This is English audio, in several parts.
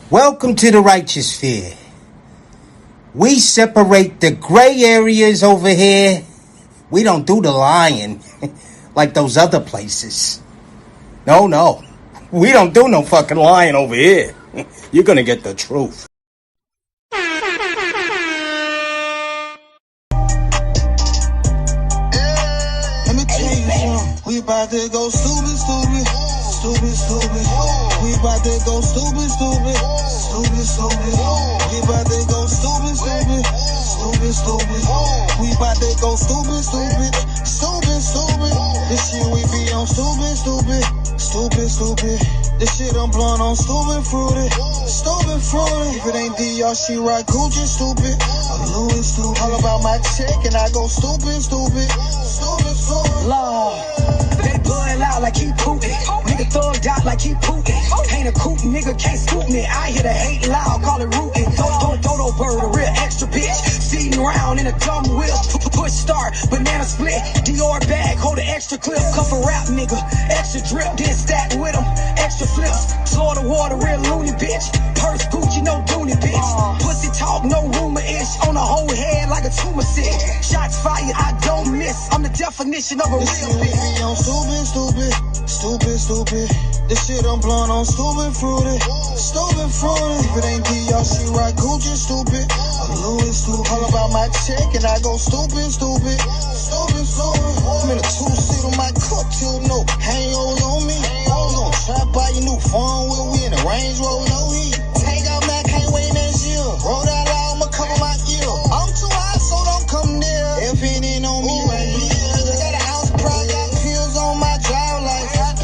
Welcome to the righteous sphere. We separate the gray areas over here. We don't do the lying like those other places. No. We don't do no fucking lying over here. You're gonna get the truth. Let me tell you something. We about to go stupid. We about to go stupid. We about to go stupid. We about to go stupid. This shit we be on stupid. This shit I'm blowing on stupid fruity. If it ain't DR, she ride Gucci stupid. I'm Louis stupid. All about my check and I go stupid. Lord, they blood out like he Putin. Nigga thugged out like he Putin. Ain't a coot nigga, can't scoop me. I hear the hate loud, call it rootin'. Dodo bird, a real extra bitch. Feeding around in a dumb wheel. Push start, banana split. Dior bag, hold an extra clip. Cuff a rap nigga, extra drip. Then stack with him, extra flips. Florida water, real loony bitch. Purse Gucci, no Dooney bitch. Pussy talk, no rumor-ish. On the whole head like a tumor sick. Shots fired, I don't miss. I'm the definition of a This real shit we bitch. be on stupid. This shit I'm blowing on stupid fruity. If it ain't DR, she ride Gucci stupid. I'm Louis stupid. All about my check and I go stupid. I'm in a two-seat on my cocktail note. Hangovers on me. We gon' try buy your new phone with we in the Range Rover, no heat. Take out man, can't wait next year. Roll that loud, I'ma cover my ear. I'm too hot, so don't come near. If it ain't on me right here. Got a house pride, got pills on my drive license.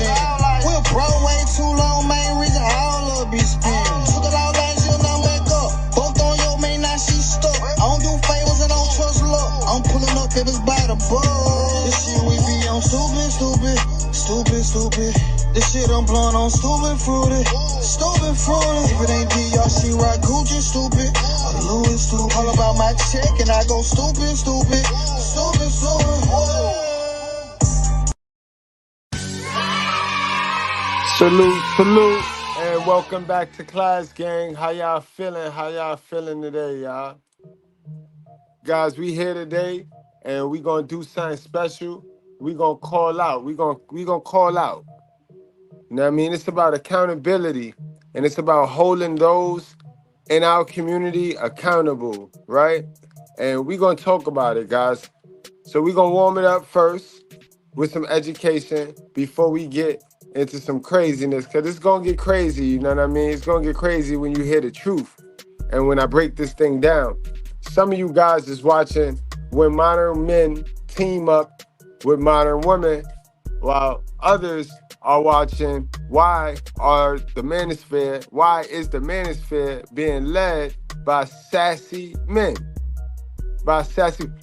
We're broke way too long, main reason all love be spent. Took it out last year, now back up. Both on your main, now she stuck. I don't do favors and don't trust luck. I'm pulling up if it's by the book. This shit we be on stupid. This shit I'm blowing on stupid fruity. If it ain't DR, she ride Gucci stupid. I'm Louis stupid. All about my check and I go stupid. Salute, and welcome back to class, gang. How y'all feeling today, y'all? Guys, we here today, and we gonna do something special. We gonna call out. We gonna call out. You know what I mean? It's about accountability, and it's about holding those in our community accountable, right? And we gonna talk about it, guys. So we gonna warm it up first with some education before we get into some craziness, because it's gonna get crazy, you know what I mean? It's gonna get crazy when you hear the truth and when I break this thing down. Some of you guys is watching when modern men team up with modern women, while others are watching why is the Manosphere being led by sassy men?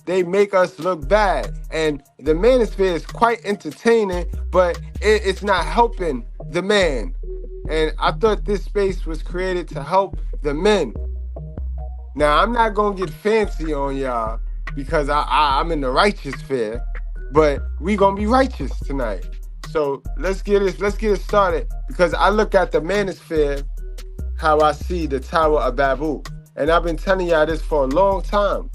They make us look bad, and the Manosphere is quite entertaining, but it's not helping the man. And I thought this space was created to help the men. Now I'm not gonna get fancy on y'all because I'm in the righteous sphere, but we gonna be righteous tonight. So let's get it started, because I look at the Manosphere how I see the Tower of Babel, and I've been telling y'all this for a long time.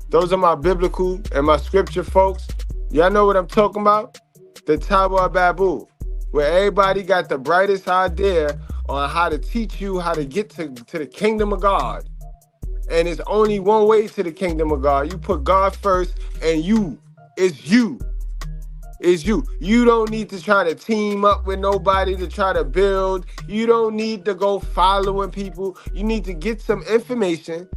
Those are my biblical and my scripture folks. Y'all know what I'm talking about? The Tower of Babel, where everybody got the brightest idea on how to teach you how to get to the kingdom of God. And it's only one way to the kingdom of God. You put God first, and it's you. You don't need to try to team up with nobody to try to build. You don't need to go following people. You need to get some information.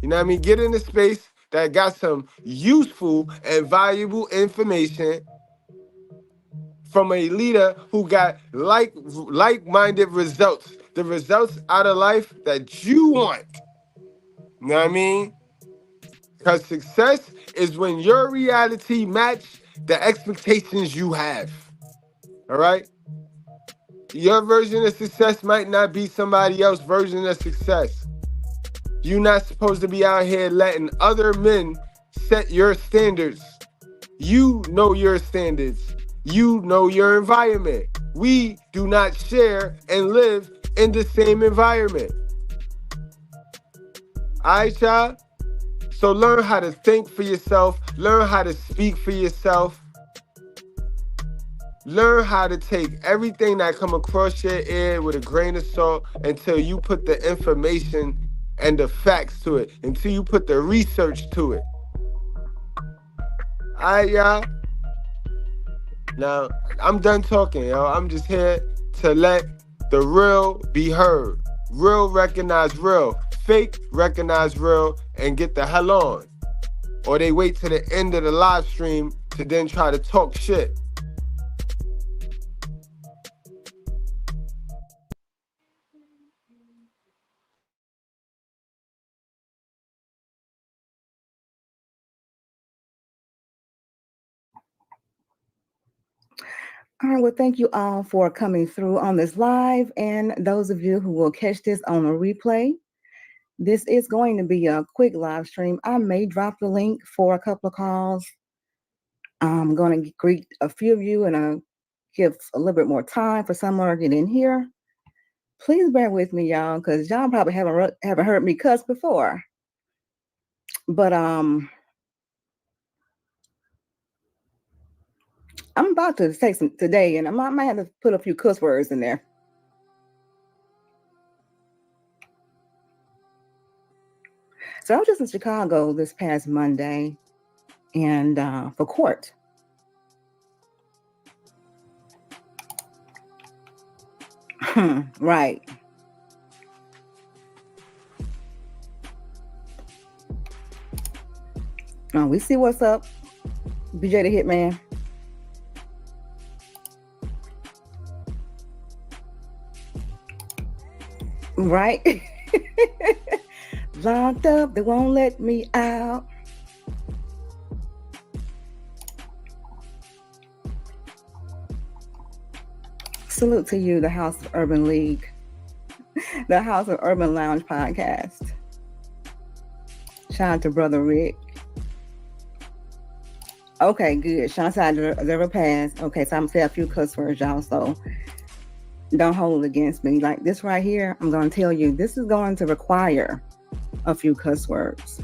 You know what I mean? Get in a space that got some useful and valuable information from a leader who got like-minded results. The results out of life that you want. You know what I mean? Because success is when your reality match the expectations you have. All right? Your version of success might not be somebody else's version of success. You're not supposed to be out here letting other men set your standards. You know your standards. You know your environment. We do not share and live in the same environment. All right, y'all? So learn how to think for yourself. Learn how to speak for yourself. Learn how to take everything that come across your ear with a grain of salt until you put the information and the facts to it, until you put the research to it. All right, y'all? Now, I'm done talking, y'all. I'm just here to let the real be heard. Real recognize real. Fake recognize real and get the hell on. Or they wait to the end of the live stream to then try to talk shit. All right, well, thank you all for coming through on this live, and those of you who will catch this on a replay. This is going to be a quick live stream. I may drop the link for a couple of calls. I'm going to greet a few of you and give a little bit more time for someone to get in here. Please bear with me, y'all, because y'all probably haven't heard me cuss before. But I'm about to say some today, and I might have to put a few cuss words in there. So I was just in Chicago this past Monday, and for court. Right. We see what's up, BJ the Hitman. Right? Locked up, they won't let me out. Salute to you, the House of Urban League, the House of Urban Lounge podcast. Shout out to Brother Rick. Okay, good. Shout out to Zero Pass. Okay, so I'm gonna say a few cuss words, y'all, so don't hold it against me. Like this right here, I'm gonna tell you, this is going to require a few cuss words.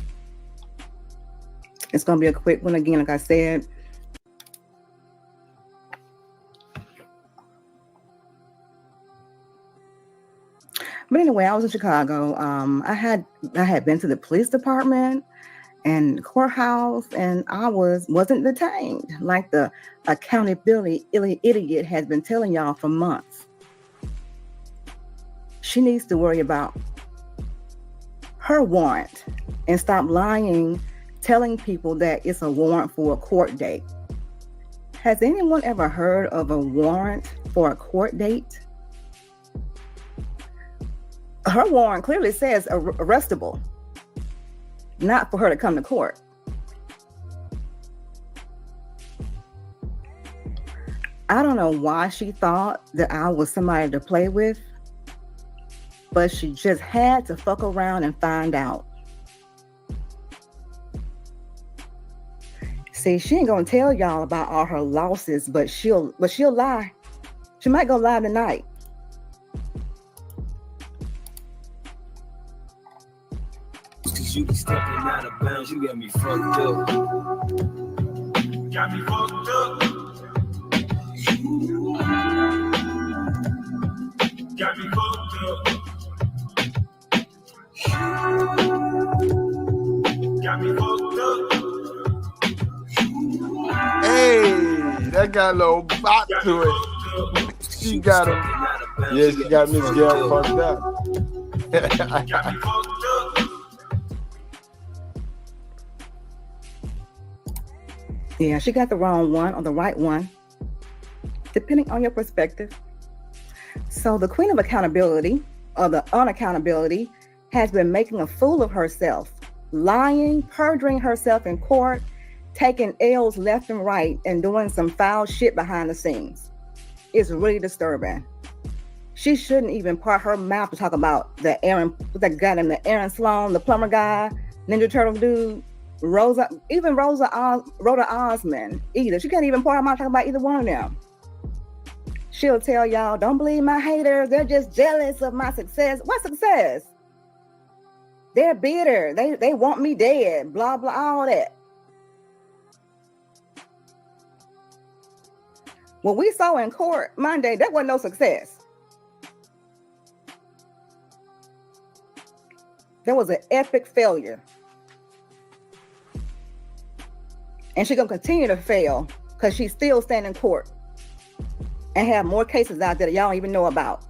It's gonna be a quick one again, like I said. But anyway, I was in Chicago. I had been to the police department and courthouse, and I wasn't detained like the accountability idiot has been telling y'all for months. She needs to worry about her warrant and stop lying, telling people that it's a warrant for a court date. Has anyone ever heard of a warrant for a court date? Her warrant clearly says arrestable, not for her to come to court. I don't know why she thought that I was somebody to play with, but she just had to fuck around and find out. See, she ain't gonna tell y'all about all her losses, but she'll lie. She might go lie tonight. You be stepping out of bounds, you got me fucked up. Got me fucked up. Got me fucked up. Got me fucked up. Hey, that got a little bop to it. She got him. Yeah, she got Miss Gail fucked up. Got me fucked up. Yeah, she got the wrong one or the right one, depending on your perspective. So the queen of accountability, or the unaccountability, has been making a fool of herself, lying, perjuring herself in court, taking L's left and right, and doing some foul shit behind the scenes. It's really disturbing. She shouldn't even part her mouth to talk about the Aaron Sloan, the plumber guy, Ninja Turtle dude, Rhoda Osmond either. She can't even part her mouth talking about either one of them. She'll tell y'all, don't believe my haters. They're just jealous of my success. What success? They're bitter. They want me dead. Blah, blah, all that. What we saw in court Monday, that wasn't no success. That was an epic failure. And she's going to continue to fail because she's still standing in court and have more cases out there that y'all don't even know about.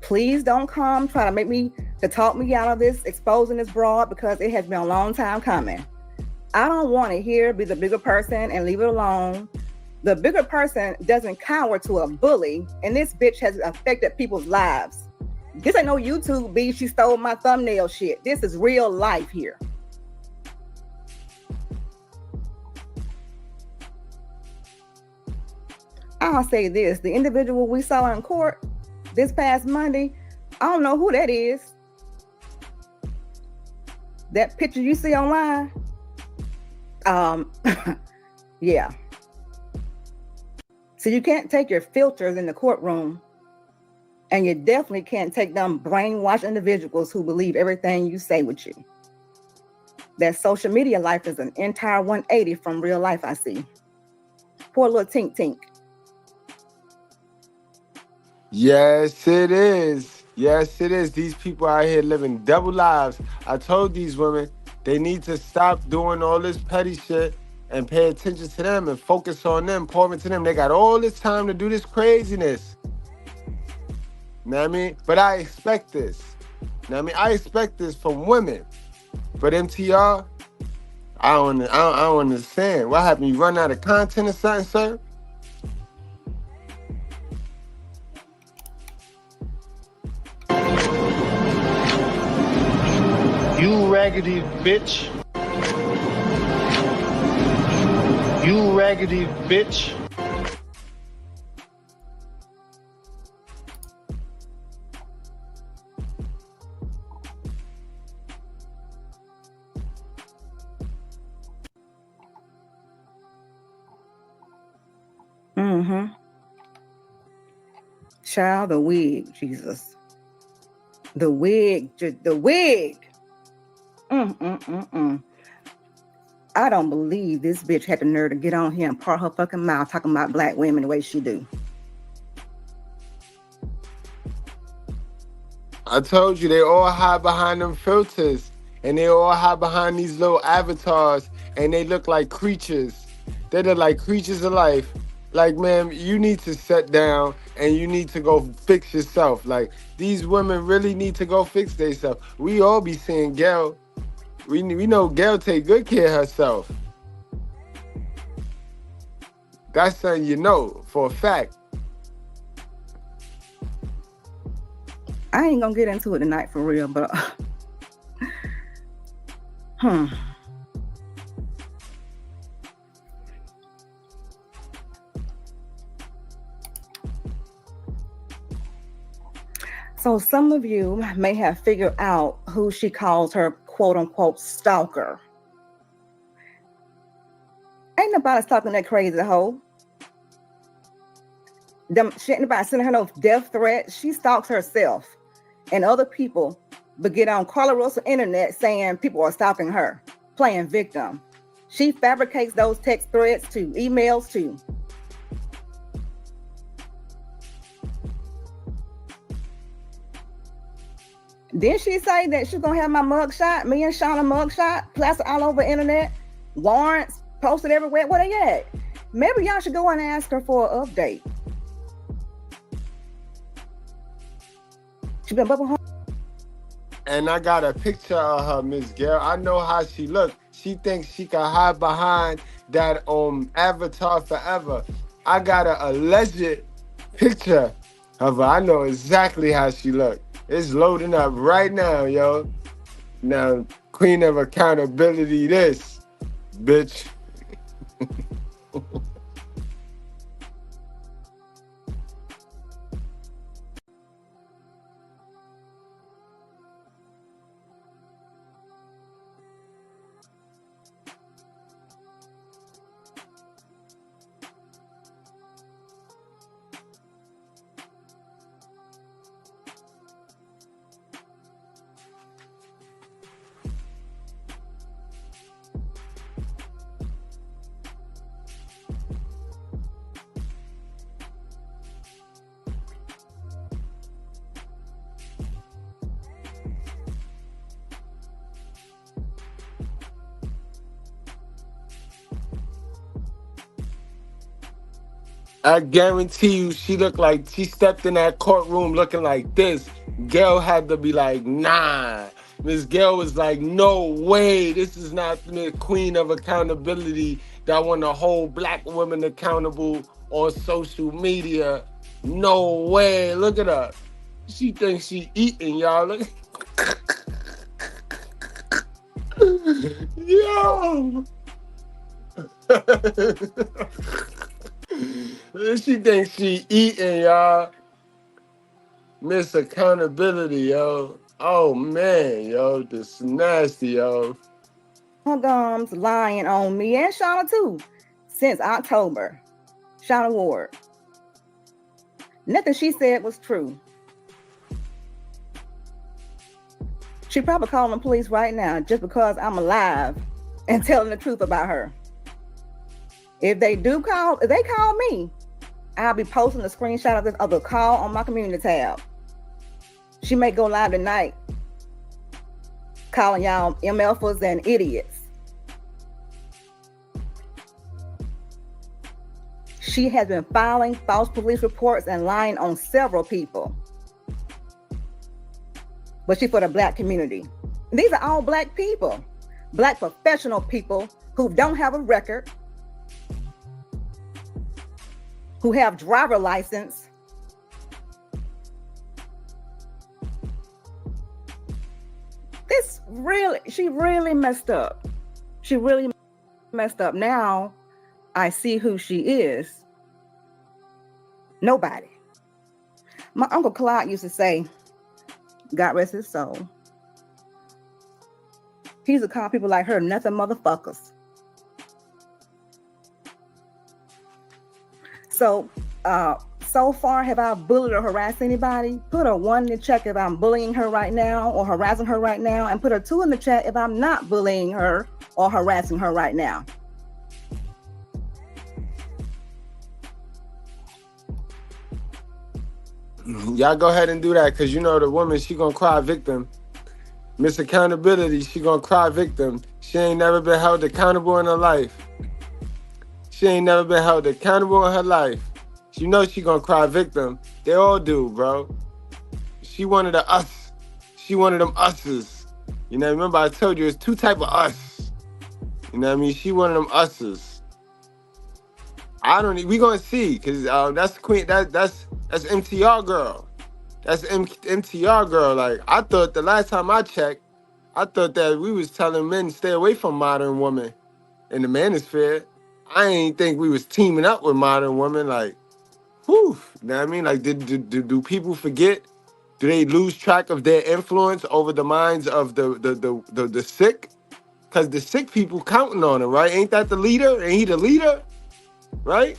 Please don't come try to make me, to talk me out of this, exposing this broad, because it has been a long time coming. I don't want to hear be the bigger person and leave it alone. The bigger person doesn't cower to a bully, and this bitch has affected people's lives. This ain't no YouTube beef. She stole my thumbnail shit. This is real life here. I'll say this, the individual we saw in court this past Monday, I don't know who that is. That picture you see online, yeah. So you can't take your filters in the courtroom, and you definitely can't take them brainwashed individuals who believe everything you say with you. That social media life is an entire 180 from real life, I see. Poor little tink tink. Yes, it is. Yes, it is. These people out here living double lives. I told these women they need to stop doing all this petty shit and pay attention to them and focus on them, pour into them. They got all this time to do this craziness. You know what I mean? But I expect this. You know what I mean? I expect this from women. But MTR, I don't understand. What happened? You run out of content or something, sir? You raggedy bitch. You raggedy bitch. Mm-hmm. Child, the wig, Jesus. The wig, the wig. I don't believe this bitch had the nerve to get on here and part her fucking mouth talking about black women the way she do. I told you, they all hide behind them filters. And they all hide behind these little avatars. And they look like creatures. They look like creatures of life. Like, man, you need to sit down and you need to go fix yourself. Like, these women really need to go fix themselves. We all be seeing Gail. We know Gail take good care of herself. That's something you know for a fact. I ain't gonna get into it tonight for real, but So some of you may have figured out who she calls her quote unquote stalker. Ain't nobody stalking that crazy hoe. She ain't nobody sending her no death threats. She stalks herself and other people, but get on Carla Russell internet saying people are stalking her, playing victim. She fabricates those text threads too, emails too. Didn't she say that she's gonna have my mugshot, me and Shauna mugshot, plastered all over the internet, warrants posted everywhere? Where they at? Maybe y'all should go and ask her for an update. She been bubble home. And I got a picture of her, Miss Gail. I know how she look. She thinks she can hide behind that avatar forever. I got an alleged picture of her. I know exactly how she look. It's loading up right now, yo. Now, Queen of Accountability this, bitch. I guarantee you, she looked like she stepped in that courtroom looking like this. Gail had to be like, nah. Miss Gail was like, no way. This is not the queen of accountability that want to hold black women accountable on social media. No way. Look at her. She thinks she eating, y'all. Look. Yo. She thinks she eating, y'all. Miss accountability, yo. Oh man, yo, this nasty, yo. Her gums lying on me and Shauna too since October. Shauna Ward. Nothing she said was true. She probably calling the police right now just because I'm alive and telling the truth about her. If they call me, I'll be posting a screenshot of the call on my community tab. She may go live tonight calling y'all MFers and idiots. She has been filing false police reports and lying on several people. But she for the black community. These are all black people, black professional people who don't have a record, who have driver license. She really messed up. She really messed up. Now I see who she is. Nobody. My Uncle Clyde used to say, God rest his soul, he used to call people like her nothing motherfuckers. So far, have I bullied or harassed anybody? Put a 1 in the chat if I'm bullying her right now or harassing her right now, and put a 2 in the chat if I'm not bullying her or harassing her right now. Y'all go ahead and do that, because you know the woman, she gonna cry victim. Miss Accountability, she gonna cry victim. She ain't never been held accountable in her life. She ain't never been held accountable in her life. You know she gonna cry victim. They all do, bro. She one of the us. She one of them us's. You know, remember I told you it's 2 type of us. You know what I mean? She one of them us's. We gonna see, cause that's Queen. That's MTR girl. That's MTR girl. Like, I thought the last time I checked, I thought that we was telling men stay away from modern women in the manosphere. I ain't think we was teaming up with modern women. Like, whew. You know what I mean? Like, do people forget? Do they lose track of their influence over the minds of the sick? Cause the sick people counting on him, right? Ain't that the leader? Ain't he the leader? Right?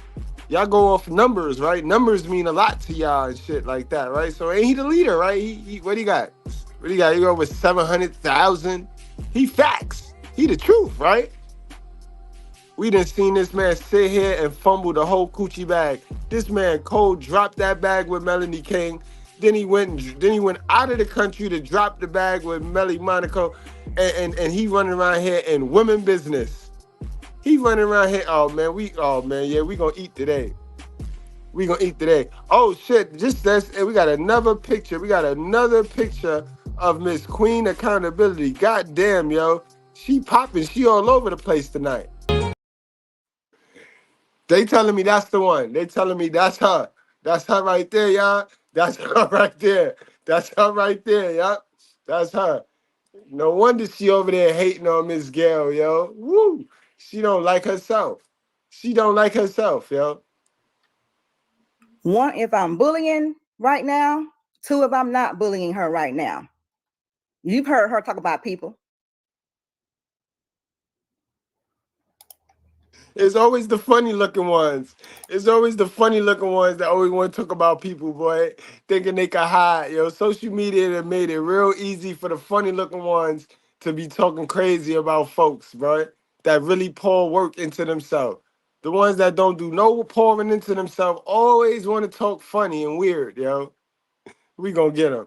Y'all go off numbers, right? Numbers mean a lot to y'all and shit like that, right? So ain't he the leader, right? He what he got? What he got? He over 700,000. He facts. He the truth, right? We done seen this man sit here and fumble the whole coochie bag. This man cold dropped that bag with Melanie King. Then he went out of the country to drop the bag with Melly Monaco, and he running around here in women business. He running around here. We gonna eat today. We gonna eat today. Oh shit! We got another picture. We got another picture of Miss Queen Accountability. God damn, yo, she popping. She all over the place tonight. They telling me that's the one. They telling me that's her. That's her right there, y'all. That's her right there. That's her right there, y'all. That's her. No wonder she over there hating on Miss Gail, yo. Woo! She don't like herself. She don't like herself, yo. 1, if I'm bullying right now. 2, if I'm not bullying her right now. You've heard her talk about people. It's always the funny looking ones. It's always the funny looking ones that always want to talk about people, boy, thinking they can hide. Yo, social media have made it real easy for the funny looking ones to be talking crazy about folks, bro, that really pour work into themselves. The ones that don't do no pouring into themselves always want to talk funny and weird, yo. We gonna get them.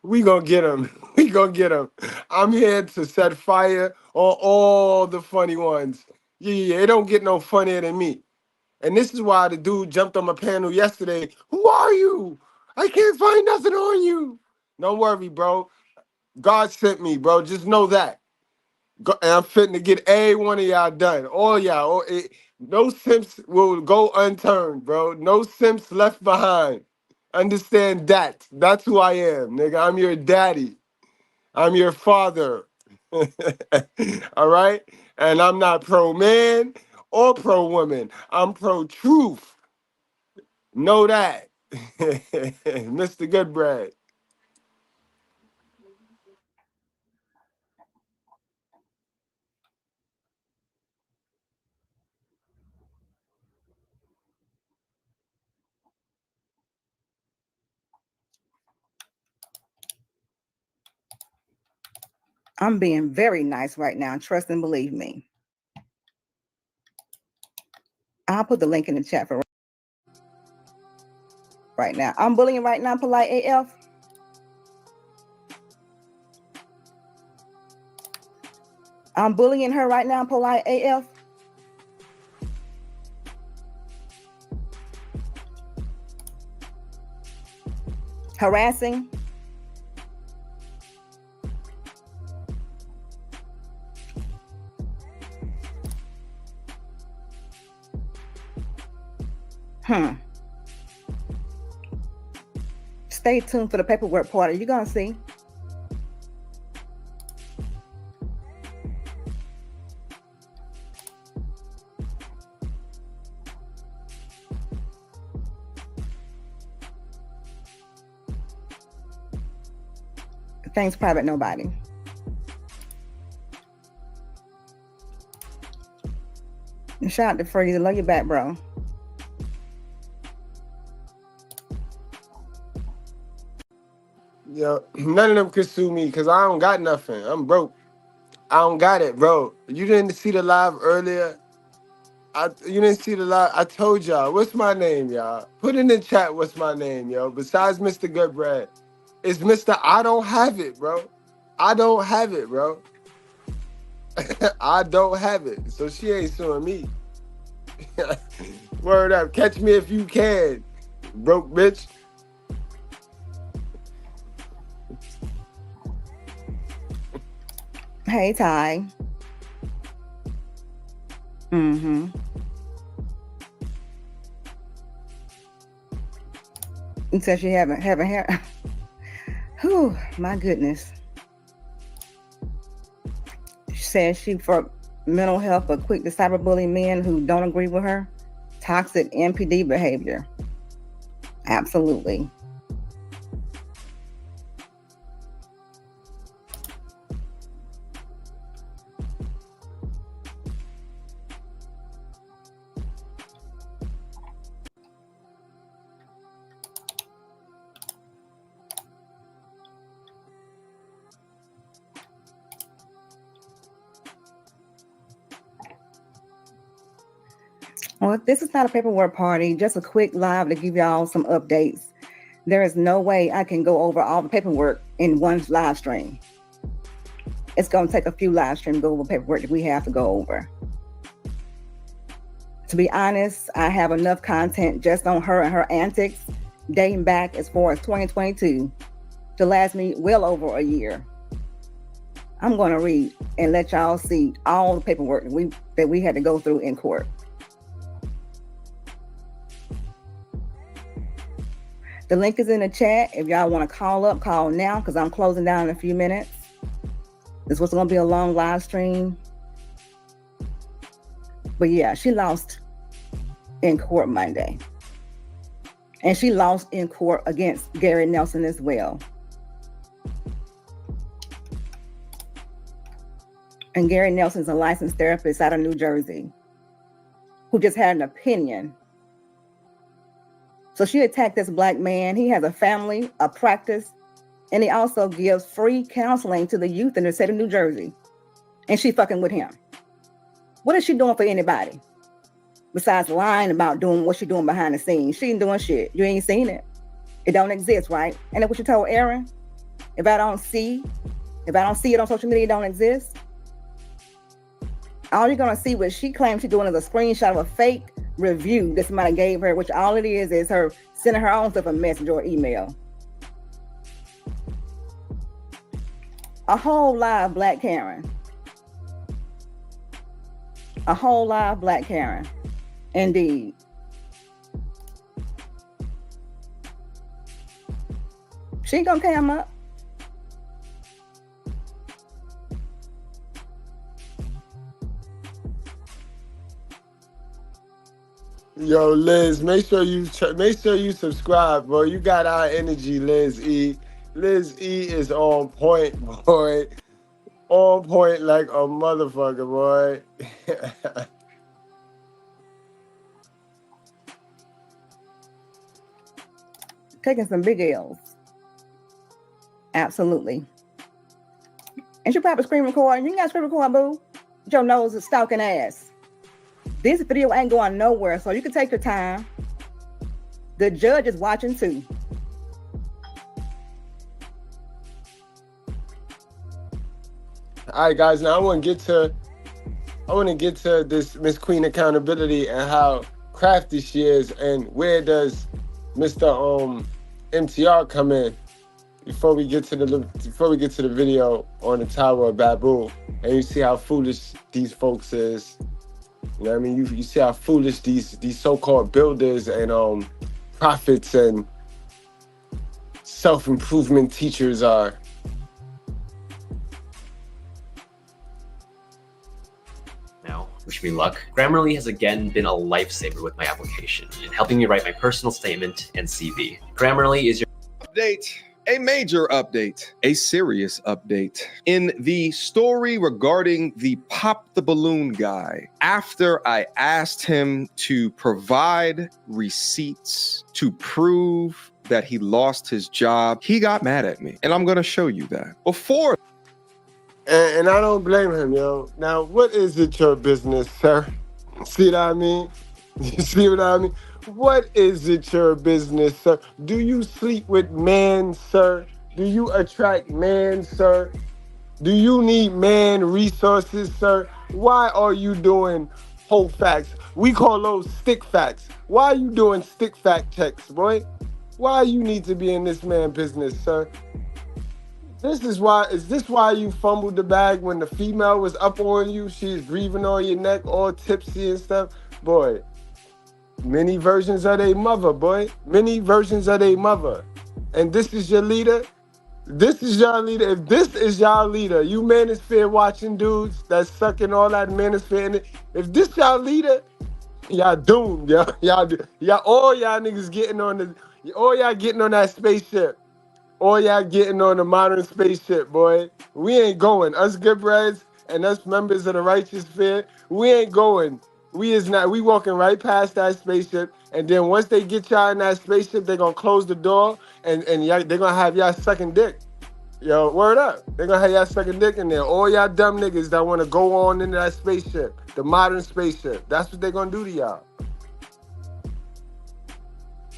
We gonna get them. We gonna get them. I'm here to set fire on all the funny ones. Yeah, it don't get no funnier than me. And this is why the dude jumped on my panel yesterday. Who are you? I can't find nothing on you. Don't worry, bro. God sent me, bro. Just know that. And I'm fitting to get every one of y'all done. All y'all. No simps will go unturned, bro. No simps left behind. Understand that. That's who I am, nigga. I'm your daddy. I'm your father. All right? And I'm not pro-man or pro-woman. I'm pro-truth. Know that. Mr. Goodbread. I'm being very nice right now. Trust and believe me. I'll put the link in the chat for right now. I'm bullying right now, polite AF. I'm bullying her right now, polite AF. Harassing. Stay tuned for the paperwork party. You're gonna see. Thanks, private nobody. And shout out to Freddie. Love you back, bro. Yo, none of them could sue me because I don't got nothing. I'm broke. I don't got it, bro. You didn't see the live earlier. You didn't see the live. I told y'all. What's my name, y'all? Put in the chat what's my name, yo. Besides Mr. Goodbread. It's Mr. I don't have it, bro. I don't have it, bro. I don't have it. So she ain't suing me. Word up. Catch me if you can. Broke bitch. Hey, Ty. And so she haven't hair. Whew, my goodness. She says she for mental health, but quick to cyberbully men who don't agree with her. Toxic NPD behavior. Absolutely. Well, this is not a paperwork party, just a quick live to give y'all some updates. There is no way I can go over all the paperwork in one live stream. It's going to take a few live streams to go over paperwork that we have to go over. To be honest, I have enough content just on her and her antics dating back as far as 2022 to last me well over a year. I'm going to read and let y'all see all the paperwork that we had to go through in court. The link is in the chat. If y'all want to call up, call now because I'm closing down in a few minutes. This was going to be a long live stream. But yeah, she lost in court Monday. And she lost in court against Gary Nelson as well. And Gary Nelson's a licensed therapist out of New Jersey who just had an opinion. So she attacked this black man. He has a family, a practice, and he also gives free counseling to the youth in the state of New Jersey. And she fucking with him. What is she doing for anybody? Besides lying about doing what she's doing behind the scenes. She ain't doing shit. You ain't seen it. It don't exist, right? And that's what you told Aaron? If I don't see it on social media, it don't exist. All you're gonna see what she claims she's doing is a screenshot of a fake review that somebody gave her, which all it is her sending her own stuff a messenger or email. A whole live Black Karen. A whole live Black Karen. Indeed. She gonna come up. Yo, Liz, make sure you subscribe, bro. You got our energy, Liz E. Liz E is on point, boy. On point like a motherfucker, boy. Taking some big L's. Absolutely. And you probably screen recording. You ain't got to screen record, boo. Your nose is stalking ass. This video ain't going nowhere, so you can take your time. The judge is watching too. All right, guys. Now I want to get to this Miss Queen accountability and how crafty she is, and where does Mr. MTR come in before we get to the video on the Tower of Babu, and you see how foolish these folks is. You know what I mean? You see how foolish these so-called builders and prophets and self-improvement teachers are. Now, wish me luck. Grammarly has again been a lifesaver with my application in helping me write my personal statement and CV. Grammarly is your update. A major update, a serious update. In the story regarding the Pop the Balloon guy, after I asked him to provide receipts to prove that he lost his job, he got mad at me. And I'm going to show you that. Before. And I don't blame him, yo. Now, what is it your business, sir? See what I mean? You see what I mean? What is it your business, sir? Do you sleep with man, sir? Do you attract man, sir? Do you need man resources, sir? Why are you doing whole facts? We call those stick facts. Why are you doing stick fact checks, boy? Why you need to be in this man business, sir? Is this why you fumbled the bag when the female was up on you? She's breathing on your neck, all tipsy and stuff? Boy. Many versions of their mother, boy. Many versions of their mother. And this is your leader? This is y'all leader. If this is y'all leader, you Manosphere watching dudes that's sucking all that Manosphere in it. If this y'all leader, y'all doomed, y'all. All y'all niggas getting on that spaceship. All y'all getting on the modern spaceship, boy. We ain't going. Us good breads and us members of the righteous fear, we ain't going. We walking right past that spaceship, and then once they get y'all in that spaceship, they're gonna close the door, and y'all, they're gonna have y'all sucking dick. Yo, word up. They're gonna have y'all sucking dick in there. All y'all dumb niggas that wanna go on into that spaceship, the modern spaceship. That's what they're gonna do to y'all.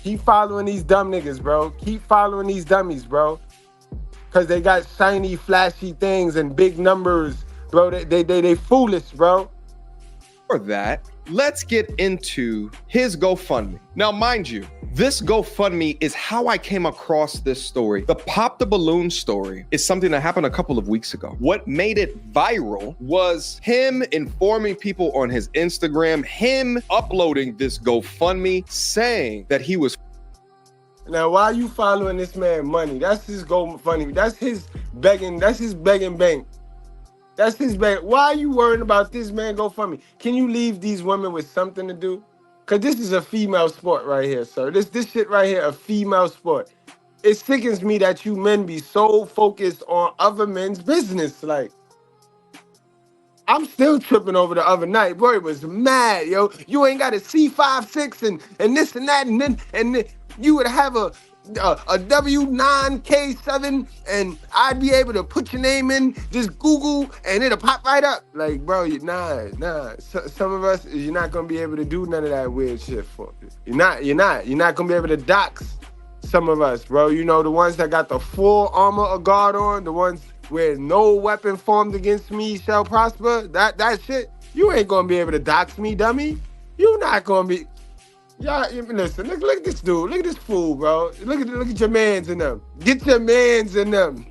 Keep following these dumb niggas, bro. Keep following these dummies, bro. Cause they got shiny, flashy things and big numbers, bro. They foolish, bro. For that, let's get into his GoFundMe. Now, mind you, this GoFundMe is how I came across this story. The Pop the Balloon story is something that happened a couple of weeks ago. What made it viral was him informing people on his Instagram, him uploading this GoFundMe, saying that he was. Now, why are you following this man money? That's his GoFundMe. That's his begging bank. That's his bad. Why are you worrying about this man GoFundMe? Can you leave these women with something to do? Because this is a female sport right here, sir. This shit right here, a female sport. It sickens me that you men be so focused on other men's business. Like, I'm still tripping over the other night. Boy, it was mad, yo. You ain't got a C56 and this and that, and then you would have a W9K7, and I'd be able to put your name in, just Google, and it'll pop right up. Like, bro, nah. Some of us, you're not gonna be able to do none of that weird shit for you. You're not gonna be able to dox some of us, bro. You know, the ones that got the full armor of God on, the ones where no weapon formed against me shall prosper, that shit, you ain't gonna be able to dox me, dummy. You not gonna be, Y'all, listen, look at this dude. Look at this fool, bro. Look at your mans in them. Get your mans in them.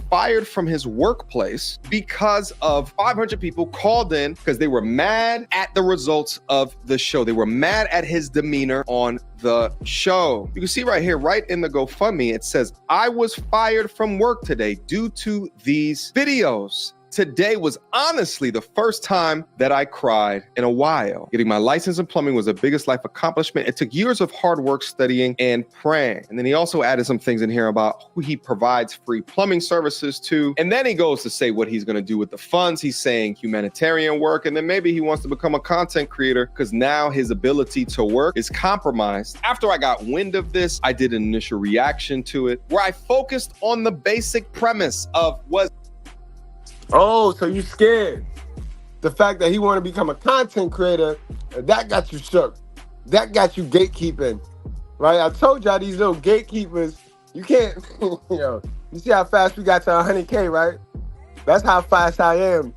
Fired from his workplace because of 500 people called in because they were mad at the results of the show. They were mad at his demeanor on the show. You can see right here, right in the GoFundMe, it says, I was fired from work today due to these videos. Today was honestly the first time that I cried in a while. Getting my license in plumbing was the biggest life accomplishment. It took years of hard work, studying, and praying. And then he also added some things in here about who he provides free plumbing services to. And then he goes to say what he's going to do with the funds. He's saying humanitarian work. And then maybe he wants to become a content creator because now his ability to work is compromised. After I got wind of this, I did an initial reaction to it where I focused on the basic premise of was Oh, so you scared. The fact that he want to become a content creator, that got you shook. That got you gatekeeping, right? I told y'all these little gatekeepers, you can't, you see how fast we got to 100K, right? That's how fast I am.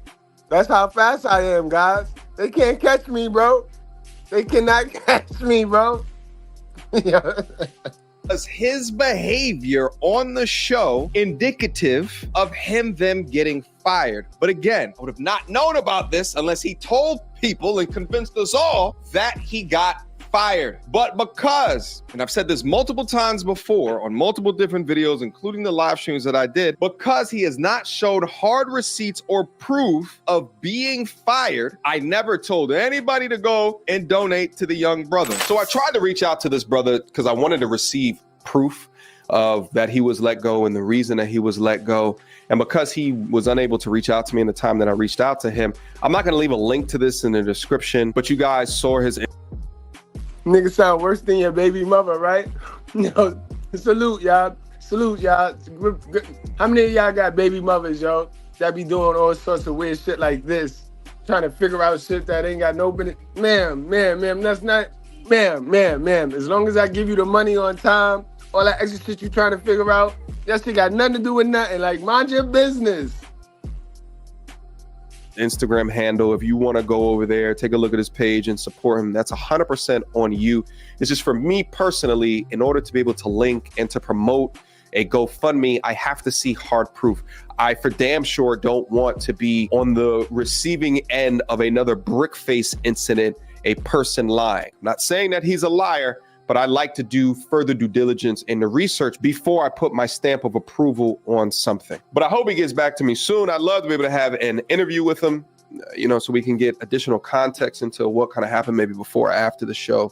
That's how fast I am, guys. They can't catch me, bro. They cannot catch me, bro. Was his behavior on the show indicative of them getting fired? But again, I would have not known about this unless he told people and convinced us all that he got fired. But because, and I've said this multiple times before on multiple different videos, including the live streams that I did, because he has not showed hard receipts or proof of being fired, I never told anybody to go and donate to the young brother. So I tried to reach out to this brother because I wanted to receive proof of that he was let go and the reason that he was let go. And because he was unable to reach out to me in the time that I reached out to him, I'm not going to leave a link to this in the description, but you guys saw his Nigga sound worse than your baby mother, right? Salute, y'all. Salute, y'all. How many of y'all got baby mothers, yo, that be doing all sorts of weird shit like this? Trying to figure out shit that ain't got no business. Ma'am, that's not, ma'am. As long as I give you the money on time, all that extra shit you trying to figure out, that shit got nothing to do with nothing. Like, mind your business. Instagram handle. If you want to go over there, take a look at his page and support him, that's 100% on you. It's just for me personally, in order to be able to link and to promote a GoFundMe, I have to see hard proof. I for damn sure don't want to be on the receiving end of another brick face incident, a person lying. I'm not saying that he's a liar, but I like to do further due diligence in the research before I put my stamp of approval on something. But I hope he gets back to me soon. I'd love to be able to have an interview with him, so we can get additional context into what kind of happened maybe before or after the show,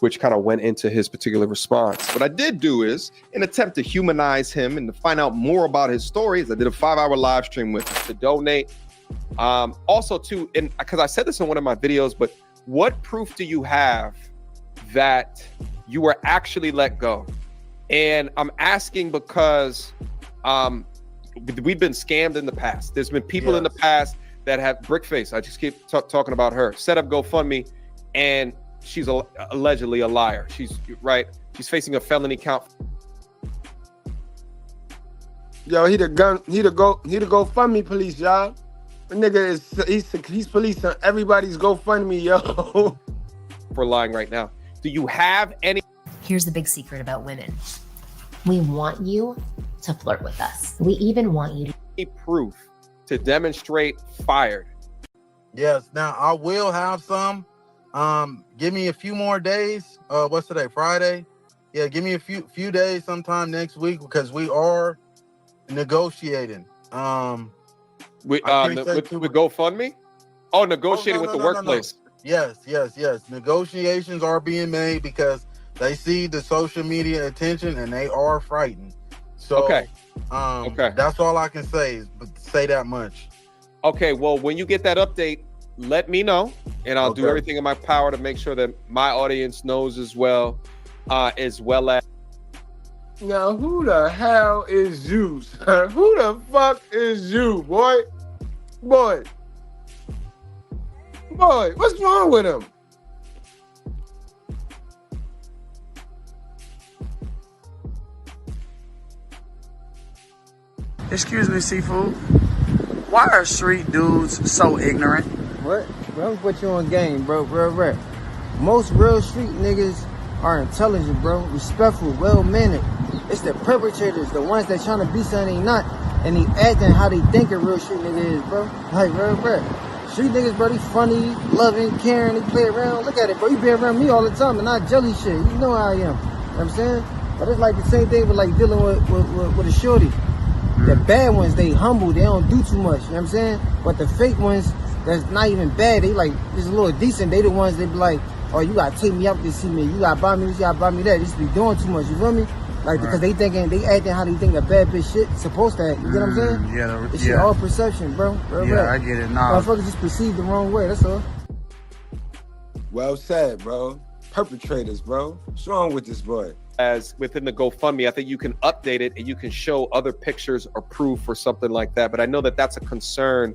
which kind of went into his particular response. What I did do is, in an attempt to humanize him and to find out more about his stories, I did a 5-hour live stream with him to donate. Also too, and because I said this in one of my videos, but what proof do you have that you were actually let go? And I'm asking because we've been scammed in the past. There's been people in the past that have Brickface. I just keep talking about her. Set up GoFundMe, and she's allegedly a liar. She's right. She's facing a felony count. Yo, he the GoFundMe police, y'all. The nigga he's policing everybody's GoFundMe, yo. For lying right now. Do you have any? Here's the big secret about women. We want you to flirt with us. We even want you to proof to demonstrate fired. Yes. Now I will have some. Give me a few more days. What's today? Friday. Yeah. Give me a few days sometime next week because we are negotiating. With GoFundMe? Oh, negotiating with the workplace. No. Yes. Negotiations are being made because they see the social media attention and they are frightened. So, okay. That's all I can say say that much. Okay. Well, when you get that update, let me know, and I'll do everything in my power to make sure that my audience knows as well as. Now, who the hell is you, sir? Who the fuck is you, boy? Boy, what's wrong with him? Excuse me, Seafood. Why are street dudes so ignorant? What? Bro, put you on game, bro. Most real street niggas are intelligent, bro, respectful, well-mannered. It's the perpetrators, the ones that trying to be something they not, and they acting how they think a real street nigga is, bro. Like, bro. Street niggas, bro, they funny, loving, caring, they play around. Look at it, bro. You be around me all the time and I jelly shit. You know how I am. You know what I'm saying? But it's like the same thing with like dealing with a shorty. The bad ones, they humble, they don't do too much, you know what I'm saying? But the fake ones, that's not even bad, they like, just a little decent, they the ones they be like, oh, you gotta take me out to see me, you gotta buy me this, you gotta buy me that. They just be doing too much, you feel me? Like, because they acting how they think a bad bitch shit supposed to act, you get what I'm saying? Yeah, it's shit all perception, bro. Yeah, I get it now. Motherfuckers just perceive the wrong way, that's all. Well said, bro. Perpetrators, bro. What's wrong with this boy? As within the GoFundMe, I think you can update it and you can show other pictures or proof or something like that. But I know that that's a concern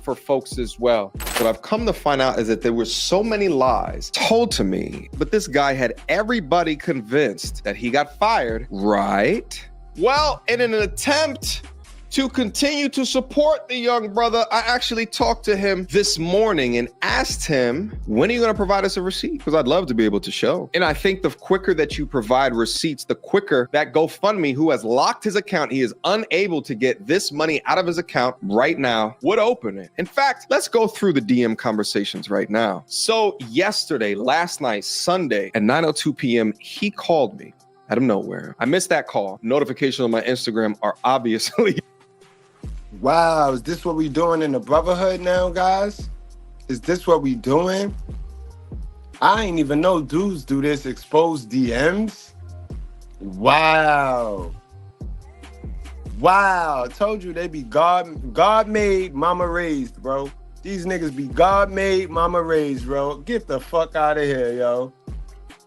for folks as well. What I've come to find out is that there were so many lies told to me, but this guy had everybody convinced that he got fired, right? Well, in an attempt to continue to support the young brother, I actually talked to him this morning and asked him, when are you gonna provide us a receipt? Because I'd love to be able to show. And I think the quicker that you provide receipts, the quicker that GoFundMe, who has locked his account, he is unable to get this money out of his account right now, would open it. In fact, let's go through the DM conversations right now. So yesterday, last night, Sunday at 9:02 p.m., he called me out of nowhere. I missed that call. Notifications on my Instagram are obviously Wow, is this what we doing in the brotherhood now, guys? Is this what we doing? I ain't even know dudes do this, expose DMs. Wow. Wow, I told you they be God made, mama raised, bro. These niggas be God made, mama raised, bro. Get the fuck out of here, yo.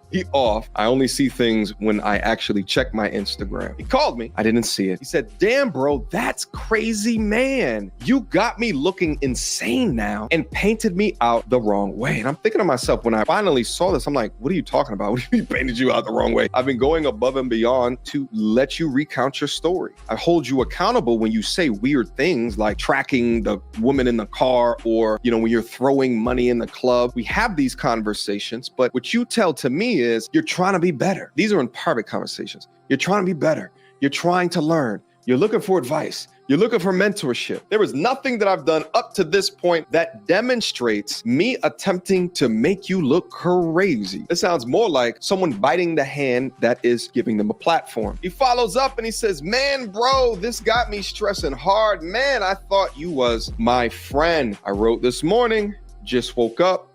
He off. I only see things when I actually check my Instagram. He called me. I didn't see it. He said, damn, bro, that's crazy, man. You got me looking insane now and painted me out the wrong way. And I'm thinking to myself, when I finally saw this, I'm like, what are you talking about? What do you mean painted you out the wrong way? I've been going above and beyond to let you recount your story. I hold you accountable when you say weird things like tracking the woman in the car or, you know, when you're throwing money in the club. We have these conversations, but what you tell to me is you're trying to be better. These are in private conversations. You're trying to be better. You're trying to learn. You're looking for advice. You're looking for mentorship. There is nothing that I've done up to this point that demonstrates me attempting to make you look crazy. It sounds more like someone biting the hand that is giving them a platform. He follows up and he says, man, bro, this got me stressing hard. Man, I thought you was my friend. I wrote this morning, just woke up,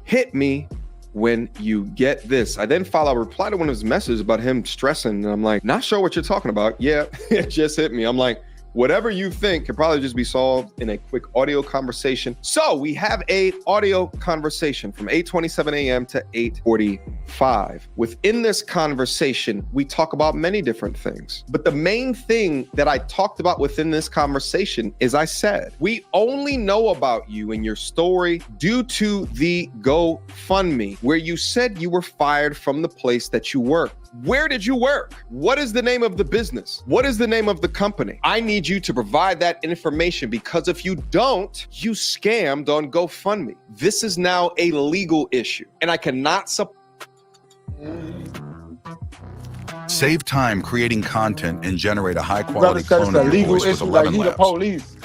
hit me when you get this. I then follow a reply to one of his messages about him stressing. And I'm like, not sure what you're talking about. Yeah, it just hit me. I'm like, whatever you think could probably just be solved in a quick audio conversation. So we have a audio conversation from 8:27 a.m. to 8:45. Within this conversation, we talk about many different things. But the main thing that I talked about within this conversation is I said, we only know about you and your story due to the GoFundMe, where you said you were fired from the place that you worked. Where did you work? What is the name of the business? What is the name of the company? I need you to provide that information, because if you don't, you scammed on GoFundMe. This is now a legal issue, and I cannot Save time creating content and generate a high-quality clone a of your legal voice with issue, 11 like he the Labs. police.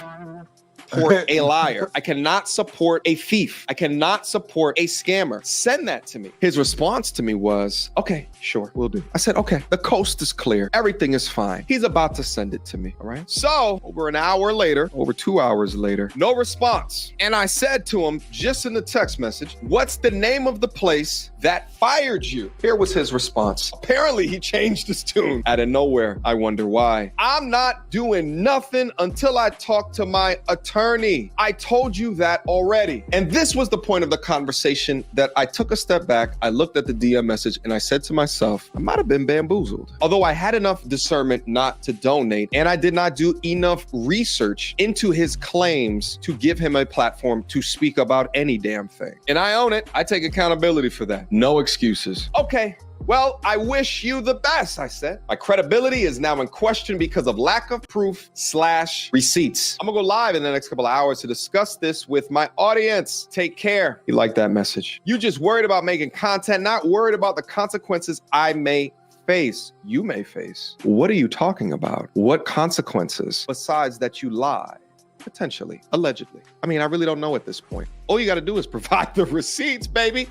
support a liar. I cannot support a thief. I cannot support a scammer. Send that to me. His response to me was, okay, sure, we'll do. I said, okay, the coast is clear. Everything is fine. He's about to send it to me, all right? So over an hour later, over 2 hours later, no response. And I said to him, just in the text message, what's the name of the place that fired you? Here was his response. Apparently he changed his tune out of nowhere. I wonder why. I'm not doing nothing until I talk to my attorney. I told you that already. And this was the point of the conversation that I took a step back. I looked at the DM message and I said to myself, I might have been bamboozled. Although I had enough discernment not to donate, and I did not do enough research into his claims to give him a platform to speak about any damn thing. And I own it. I take accountability for that. No excuses. Okay. Well, I wish you the best, I said. My credibility is now in question because of lack of proof / receipts. I'm gonna go live in the next couple of hours to discuss this with my audience. Take care. You like that message? You just worried about making content, not worried about the consequences I may face. You may face. What are you talking about? What consequences besides that you lie? Potentially, allegedly. I mean, I really don't know at this point. All you got to do is provide the receipts, baby.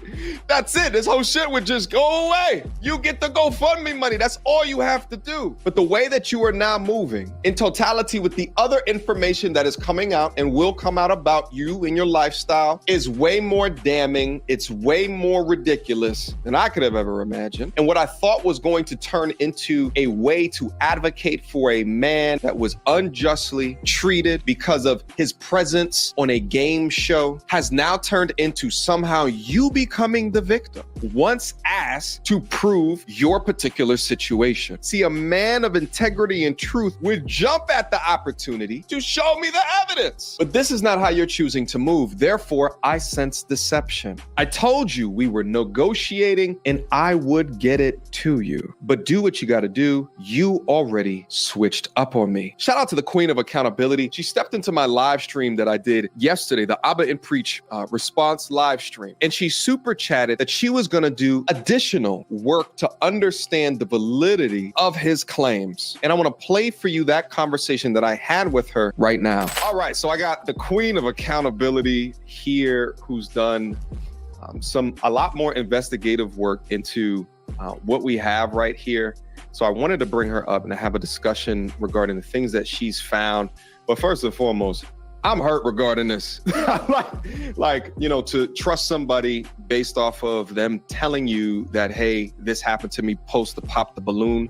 That's it. This whole shit would just go away. You get the GoFundMe money. That's all you have to do. But the way that you are now moving in totality with the other information that is coming out and will come out about you and your lifestyle is way more damning. It's way more ridiculous than I could have ever imagined. And what I thought was going to turn into a way to advocate for a man that was unjustly treated because of his presence on a game show has now turned into somehow you becoming the victim once asked to prove your particular situation. See, a man of integrity and truth would jump at the opportunity to show me the evidence. But this is not how you're choosing to move. Therefore, I sense deception. I told you we were negotiating and I would get it to you. But do what you got to do. You already switched up on me. Shout out to the queen of accountability. She stepped into my live stream that I did yesterday, the Abba and Preach response live stream. And she super chatted that she was going to do additional work to understand the validity of his claims. And I want to play for you that conversation that I had with her right now. All right, so I got the queen of accountability here who's done a lot more investigative work into what we have right here. So I wanted to bring her up and have a discussion regarding the things that she's found. But first and foremost, I'm hurt regarding this. like, you know, to trust somebody based off of them telling you that, hey, this happened to me post the pop the balloon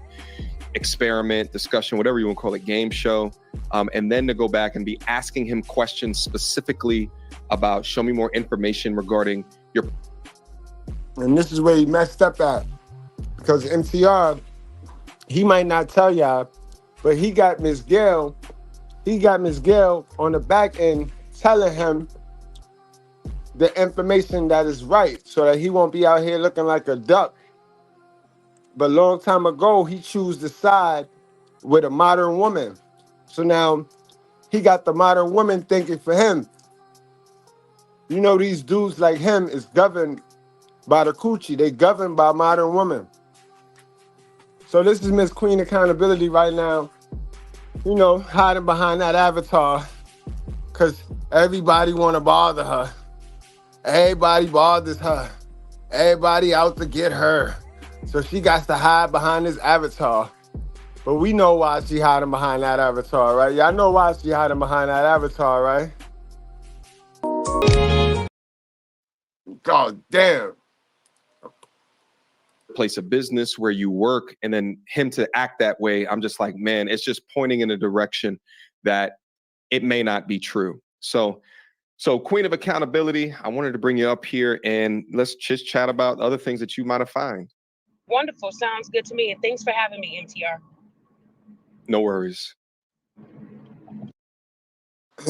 experiment, discussion, whatever you want to call it, game show. And then to go back and be asking him questions specifically about show me more information regarding your. And this is where he messed up at. Because MTR, he might not tell y'all, but he got Miss Gail on the back end telling him the information that is right so that he won't be out here looking like a duck. But a long time ago, he chose to side with a modern woman. So now he got the modern woman thinking for him. You know, these dudes like him is governed by the coochie. They governed by modern women. So this is Miss Queen Accountability right now, you know, hiding behind that avatar because everybody want to bother her. Everybody bothers her. Everybody out to get her. So she got to hide behind this avatar. But we know why she hiding behind that avatar, right? Y'all know why she hiding behind that avatar, right? God damn. Place of business where you work, and then him to act that way, I'm just like, man, it's just pointing in a direction that it may not be true. So Queen of Accountability, I wanted to bring you up here and let's just chat about other things that you might have found. Wonderful. Sounds good to me. And thanks for having me, MTR. No worries.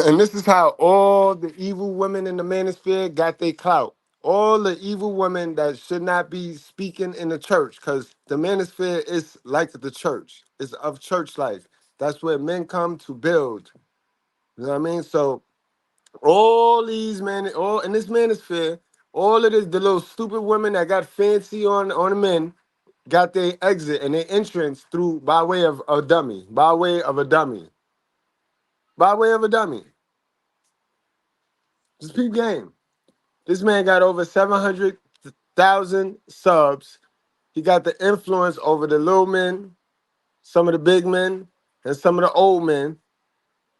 And this is how all the evil women in the manosphere got their clout. All the evil women that should not be speaking in the church, because the manosphere is like the church. It's of church life. That's where men come to build. You know what I mean? So all these men, all in this manosphere, all of the little stupid women that got fancy on the men got their exit and their entrance through by way of a dummy. By way of a dummy. Just peep game. This man got over 700,000 subs. He got the influence over the little men, some of the big men, and some of the old men.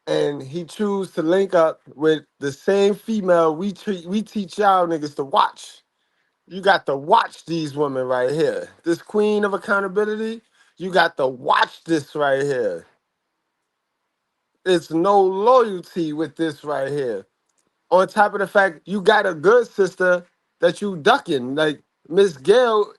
And he choose to link up with the same female we teach y'all niggas to watch. You got to watch these women right here. This queen of accountability, you got to watch this right here. It's no loyalty with this right here. On top of the fact you got a good sister that you ducking. Like Miss Gail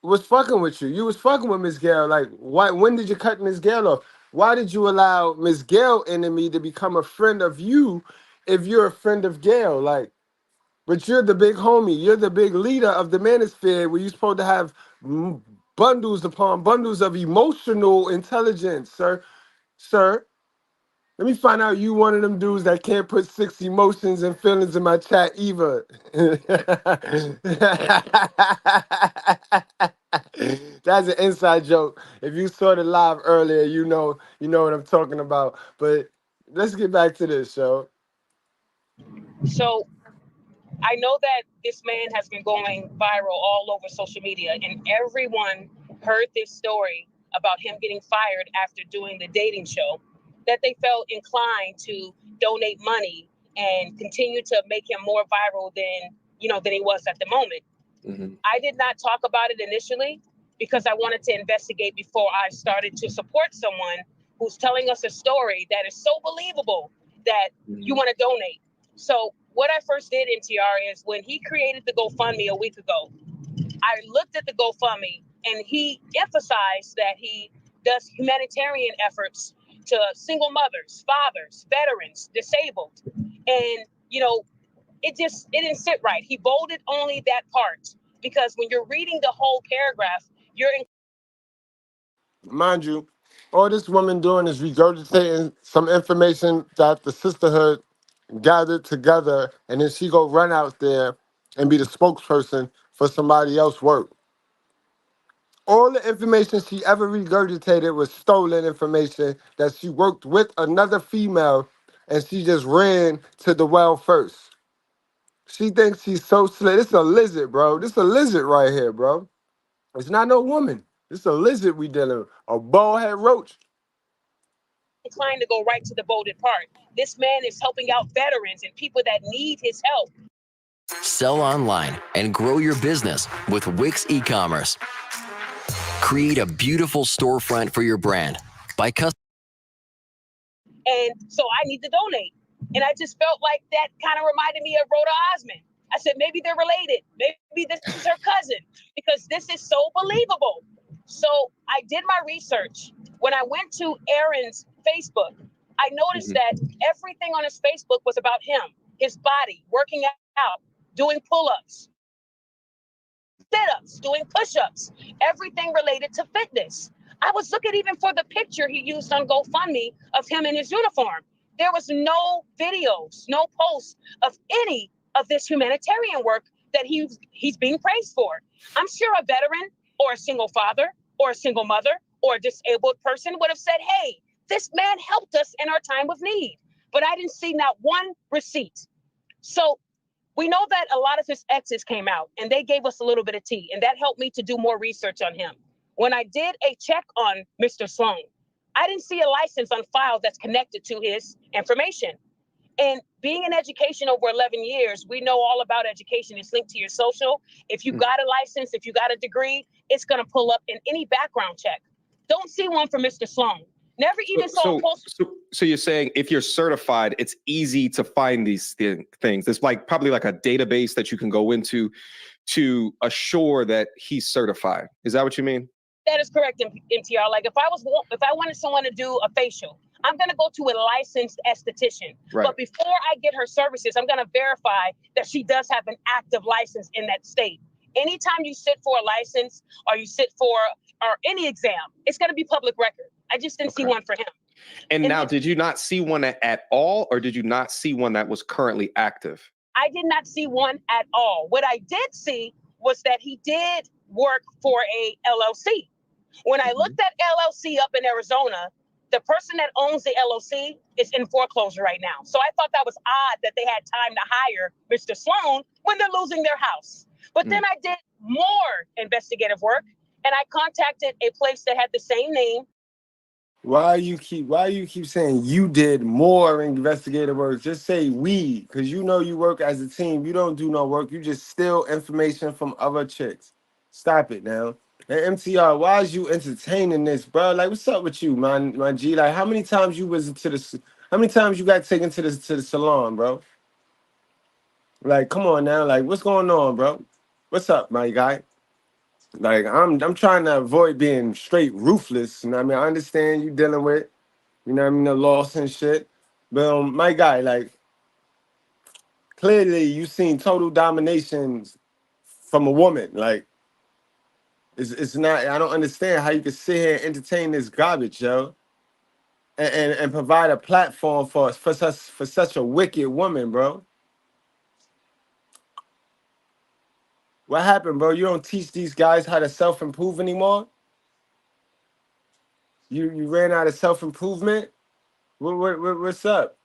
was fucking with you. You was fucking with Miss Gail. Like, why? When did you cut Miss Gail off? Why did you allow Miss Gail enemy to become a friend of you if you're a friend of Gail? Like, but you're the big homie. You're the big leader of the manosphere where you're supposed to have bundles upon bundles of emotional intelligence, sir. Sir, let me find out you one of them dudes that can't put 6 emotions and feelings in my chat either. That's an inside joke. If you saw the live earlier, you know what I'm talking about. But let's get back to this, show. So I know that this man has been going viral all over social media, and everyone heard this story about him getting fired after doing the dating show, that they felt inclined to donate money and continue to make him more viral than he was at the moment. Mm-hmm. I did not talk about it initially because I wanted to investigate before I started to support someone who's telling us a story that is so believable that you want to donate. So what I first did, MTR, is when he created the GoFundMe a week ago, I looked at the GoFundMe and he emphasized that he does humanitarian efforts to single mothers, fathers, veterans, disabled. And, it didn't sit right. He bolded only that part because when you're reading the whole paragraph, Mind you, all this woman doing is regurgitating some information that the sisterhood gathered together, and then she go run out there and be the spokesperson for somebody else's work. All the information she ever regurgitated was stolen information that she worked with another female, and she just ran to the well first. She thinks she's so slick. This is a lizard, bro. This is a lizard right here, bro. It's not no woman. This is a lizard we dealing with. A bald-head roach. inclined to go right to the bolded part. This man is helping out veterans and people that need his help. Sell online and grow your business with Wix e-commerce. Create a beautiful storefront for your brand by custom. And so I need to donate. And I just felt like that kind of reminded me of Rhoda Osmond. I said, maybe they're related. Maybe this is her cousin because this is so believable. So I did my research. When I went to Aaron's Facebook, I noticed that everything on his Facebook was about him, his body, working out, doing pull-ups, sit-ups, doing push-ups, everything related to fitness. I was looking even for the picture he used on GoFundMe of him in his uniform. There was no videos, no posts of any of this humanitarian work that he's being praised for. I'm sure a veteran or a single father or a single mother or a disabled person would have said, hey, this man helped us in our time of need. But I didn't see not one receipt. So we know that a lot of his exes came out and they gave us a little bit of tea, and that helped me to do more research on him. When I did a check on Mr. Sloan, I didn't see a license on file that's connected to his information. And being in education over 11 years, we know all about education. It's linked to your social. If you got a license, if you got a degree, it's going to pull up in any background check. Don't see one for Mr. Sloan. Never even saw a post. So you're saying if you're certified, it's easy to find these things. There's probably like a database that you can go into to assure that he's certified. Is that what you mean? That is correct, MTR. Like if I wanted someone to do a facial, I'm going to go to a licensed esthetician. Right. But before I get her services, I'm going to verify that she does have an active license in that state. Anytime you sit for a license or you sit for any exam, it's going to be public record. I just didn't see one for him. And now, did you not see one at all, or did you not see one that was currently active? I did not see one at all. What I did see was that he did work for a LLC. When I looked at LLC up in Arizona, the person that owns the LLC is in foreclosure right now. So I thought that was odd that they had time to hire Mr. Sloan when they're losing their house. But then I did more investigative work, and I contacted a place that had the same name. Why you keep saying you did more investigative work? Just say we, because you know you work as a team. You don't do no work. You just steal information from other chicks. Stop it now. And MTR, why is you entertaining this, bro? Like, what's up with you, man, my G? Like, how many times you got taken to the salon, bro? Like, come on now. Like, what's going on, bro? What's up, my guy? Like, I'm trying to avoid being straight ruthless. You know what I mean? I understand you dealing with, you know what I mean, the loss and shit. But my guy, like, clearly you seen total domination from a woman. Like, It's not. I don't understand how you can sit here and entertain this garbage, yo, and provide a platform for such a wicked woman, bro. What happened, bro? You don't teach these guys how to self-improve anymore? You ran out of self-improvement? What's up?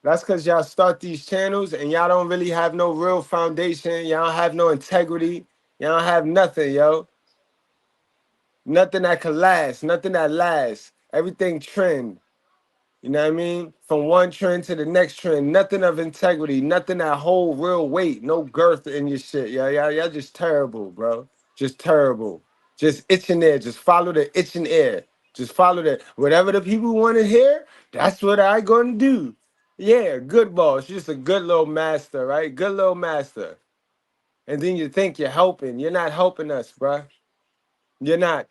That's because y'all start these channels and y'all don't really have no real foundation. Y'all don't have no integrity. Y'all don't have nothing, yo. Nothing that can last. Nothing that lasts. Everything trend. You know what I mean? From one trend to the next trend. Nothing of integrity. Nothing that hold real weight. No girth in your shit. Y'all just terrible, bro. Just terrible. Just itching ear. Just follow the itching ear. Just follow that. Whatever the people want to hear, that's what I gonna do. Yeah, good boss. You're just a good little master, right? Good little master. And then you think you're helping. You're not helping us, bruh. You're not.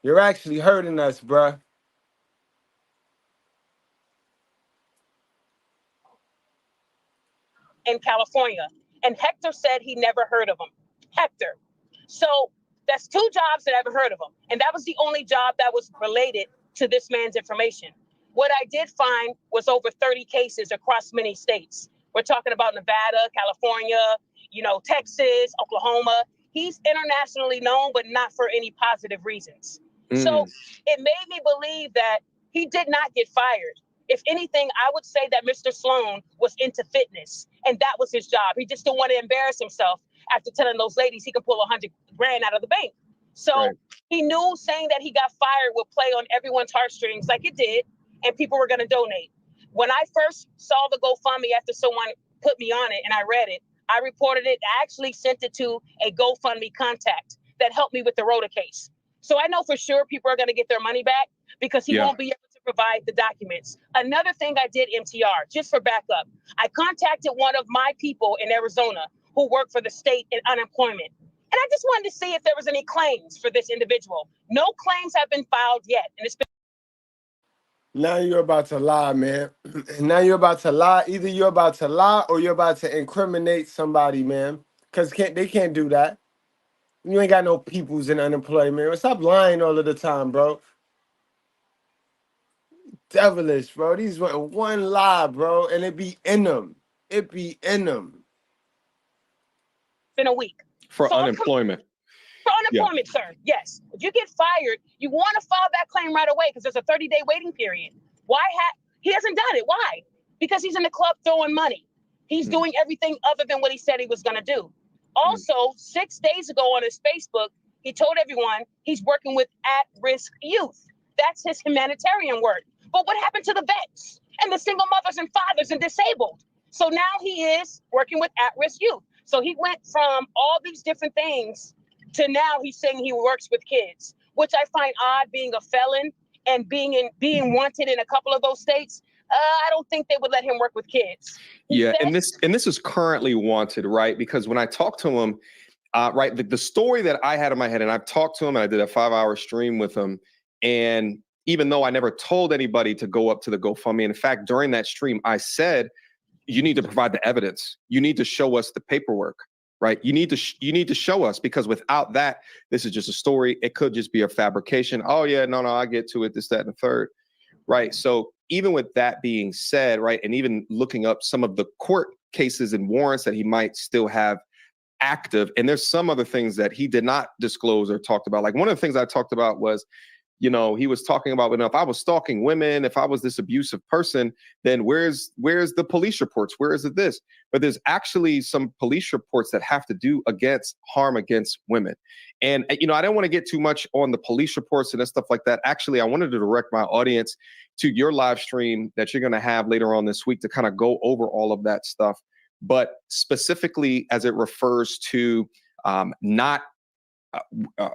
You're actually hurting us, bruh. In California. And Hector said he never heard of him. Hector. So that's two jobs that I ever heard of him. And that was the only job that was related to this man's information. What I did find was over 30 cases across many states. We're talking about Nevada, California, Texas, Oklahoma. He's internationally known, but not for any positive reasons. So it made me believe that he did not get fired. If anything, I would say that Mr. Sloan was into fitness and that was his job. He just didn't want to embarrass himself after telling those ladies he could pull $100 grand out of the bank. So he knew saying that he got fired would play on everyone's heartstrings like it did, and people were going to donate. When I first saw the GoFundMe after someone put me on it and I read it, I reported it. I actually sent it to a GoFundMe contact that helped me with the Rhoda case. So I know for sure people are going to get their money back because he won't be able to provide the documents. Another thing I did, MTR, just for backup, I contacted one of my people in Arizona who work for the state in unemployment. And I just wanted to see if there was any claims for this individual. No claims have been filed yet. And it's been Now you're about to lie, man. Now you're about to lie. Either you're about to lie or you're about to incriminate somebody, man. Because they can't do that. You ain't got no peoples in unemployment. Stop lying all of the time, bro. Devilish, bro. These were one lie, bro, and it be in them. It be in them. been a week. For unemployment. For unemployment, sir. Yes. If you get fired, you want to file that claim right away because there's a 30-day waiting period. He hasn't done it. Why? Because he's in the club throwing money. He's doing everything other than what he said he was going to do. Also, 6 days ago on his Facebook, he told everyone he's working with at-risk youth. That's his humanitarian work. But what happened to the vets and the single mothers and fathers and disabled? So now he is working with at-risk youth. So he went from all these different things to now he's saying he works with kids, which I find odd, being a felon and being wanted in a couple of those states. I don't think they would let him work with kids. Yeah, and this is currently wanted, right? Because when I talked to him, right, the story that I had in my head, and I've talked to him, and I did a 5-hour stream with him, and even though I never told anybody to go up to the GoFundMe, in fact, during that stream, I said, you need to provide the evidence. You need to show us the paperwork, right? You need to show us, because without that, this is just a story. It could just be a fabrication. Oh yeah, no, I get to it, this, that, and the third, right? So even with that being said, right, and even looking up some of the court cases and warrants that he might still have active, and there's some other things that he did not disclose or talked about. Like one of the things I talked about was, he was talking about, if I was stalking women, if I was this abusive person, then where's the police reports? Where is it this? But there's actually some police reports that have to do against harm against women. And, I don't want to get too much on the police reports and stuff like that. Actually, I wanted to direct my audience to your live stream that you're going to have later on this week to kind of go over all of that stuff. But specifically as it refers to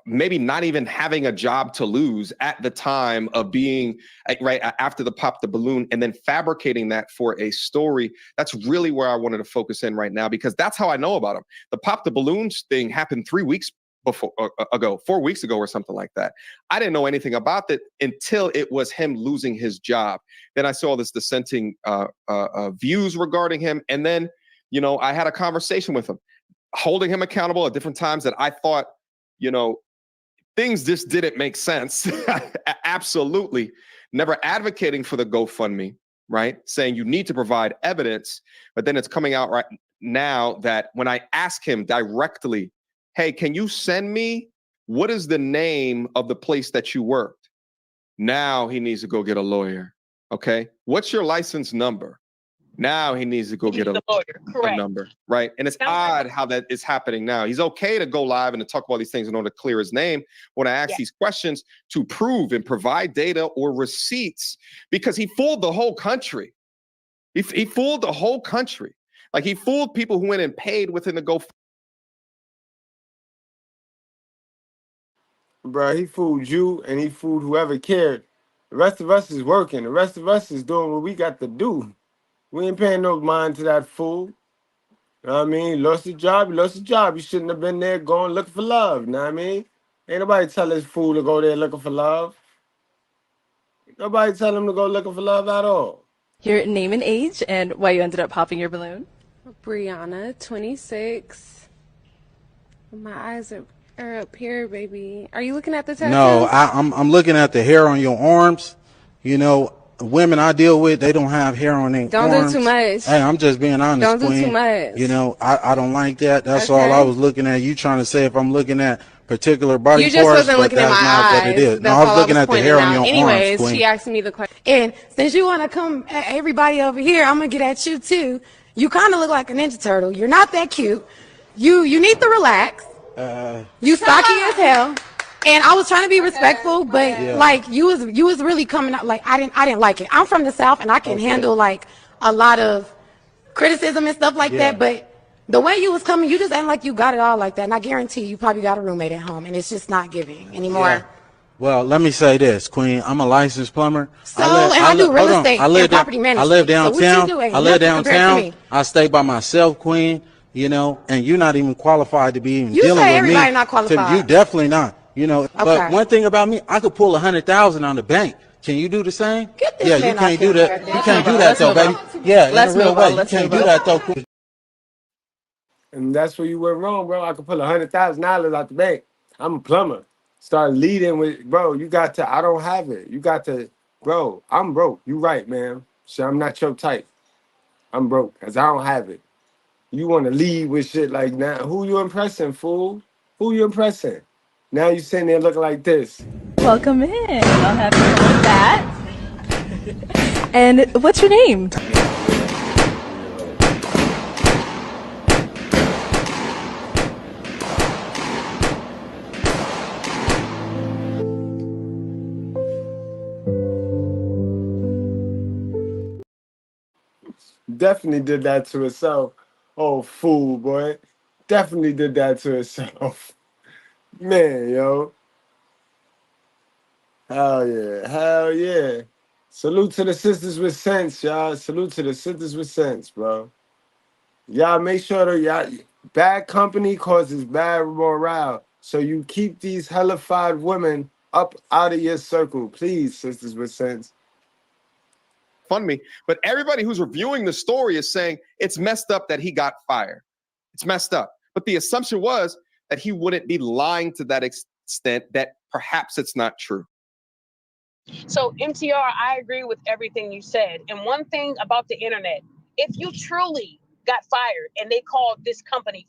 maybe not even having a job to lose at the time of being right after the pop the balloon and then fabricating that for a story. That's really where I wanted to focus in right now, because that's how I know about him. The pop the balloons thing happened 4 weeks ago or something like that. I didn't know anything about that until it was him losing his job. Then I saw this dissenting views regarding him. And then, I had a conversation with him. holding him accountable at different times that I thought, you know, things just didn't make sense. Absolutely. Never advocating for the GoFundMe, right? Saying you need to provide evidence, but then it's coming out right now that when I ask him directly, hey, can you send me, what is the name of the place that you worked? Now he needs to go get a lawyer. Okay. What's your license number? Now he needs to go get a number, right? And it's odd how that is happening now. He's okay to go live and to talk about these things in order to clear his name. When I ask these questions to prove and provide data or receipts, because he fooled the whole country. He fooled the whole country. Like he fooled people who went and paid within the GoFundMe. Bro, he fooled you and he fooled whoever cared. The rest of us is working. The rest of us is doing what we got to do. We ain't paying no mind to that fool. You know what I mean? Lost your job, you lost your job. You shouldn't have been there going looking for love. You know what I mean? Ain't nobody tell this fool to go there looking for love. Nobody tell him to go looking for love at all. Your name and age and why you ended up popping your balloon. Brianna, 26. My eyes are up here, baby. Are you looking at the tattoo? No, I'm looking at the hair on your arms. You know, women I deal with, they don't have hair on their arms. Don't do too much. Hey, I'm just being honest, Don't do Queen. too much. You know, I don't like that. That's Okay. all I was looking at. You trying to say if I'm looking at particular body You just parts, wasn't but looking at that's my not eyes. what it is. That's No, I was all looking at the pointing hair on out. your Anyways, arms, Queen. she asked me the question. And since you want to come at everybody over here, I'm gonna get at you too. You kind of look like a Ninja Turtle. You're not that cute. You need to relax. You stocky as hell. And I was trying to be respectful, but like you was really coming out like I didn't like it. I'm from the South and I can handle like a lot of criticism and stuff like that, but the way you was coming, you just ain't like you got it all like that. And I guarantee you probably got a roommate at home and it's just not giving anymore. Yeah. Well, let me say this, Queen. I'm a licensed plumber. I do real estate and property management. I live So what you downtown. do ain't I live nothing compared to downtown. me. I stay by myself, Queen. You know, and you're not even qualified to be even You dealing say with everybody me. not qualified. You definitely not. You know, but Okay. one thing about me, I could pull 100,000 on the bank. Can you do the same? Get this Yeah, man you can't off do camera. that. You Let's can't move do on. that Let's though, move baby. on. Yeah, Let's in a real move way. on. You Let's can't move do on. that though. And that's where you went wrong, bro. I could pull $100,000 out the bank. I'm a plumber. Start leading with, bro, you got to, I don't have it. You got to, bro, I'm broke. You right, man. So I'm not your type. I'm broke because I don't have it. You want to lead with shit like that. Who you impressing, fool? Who you impressing? Now you sitting there looking like this. Welcome in. I'll have you with that. And what's your name? Definitely did that to herself. Oh, fool, boy. Definitely did that to herself. Man, yo. Hell yeah. Hell yeah. Salute to the sisters with sense, y'all. Salute to the sisters with sense, bro. Y'all make sure that y'all bad company causes bad morale. So you keep these hellified women up out of your circle. Please, sisters with sense. GoFundMe, but everybody who's reviewing the story is saying it's messed up that he got fired. It's messed up. But the assumption was that he wouldn't be lying to that extent, that perhaps it's not true. So MTR, I agree with everything you said. And one thing about the internet, if you truly got fired and they called this company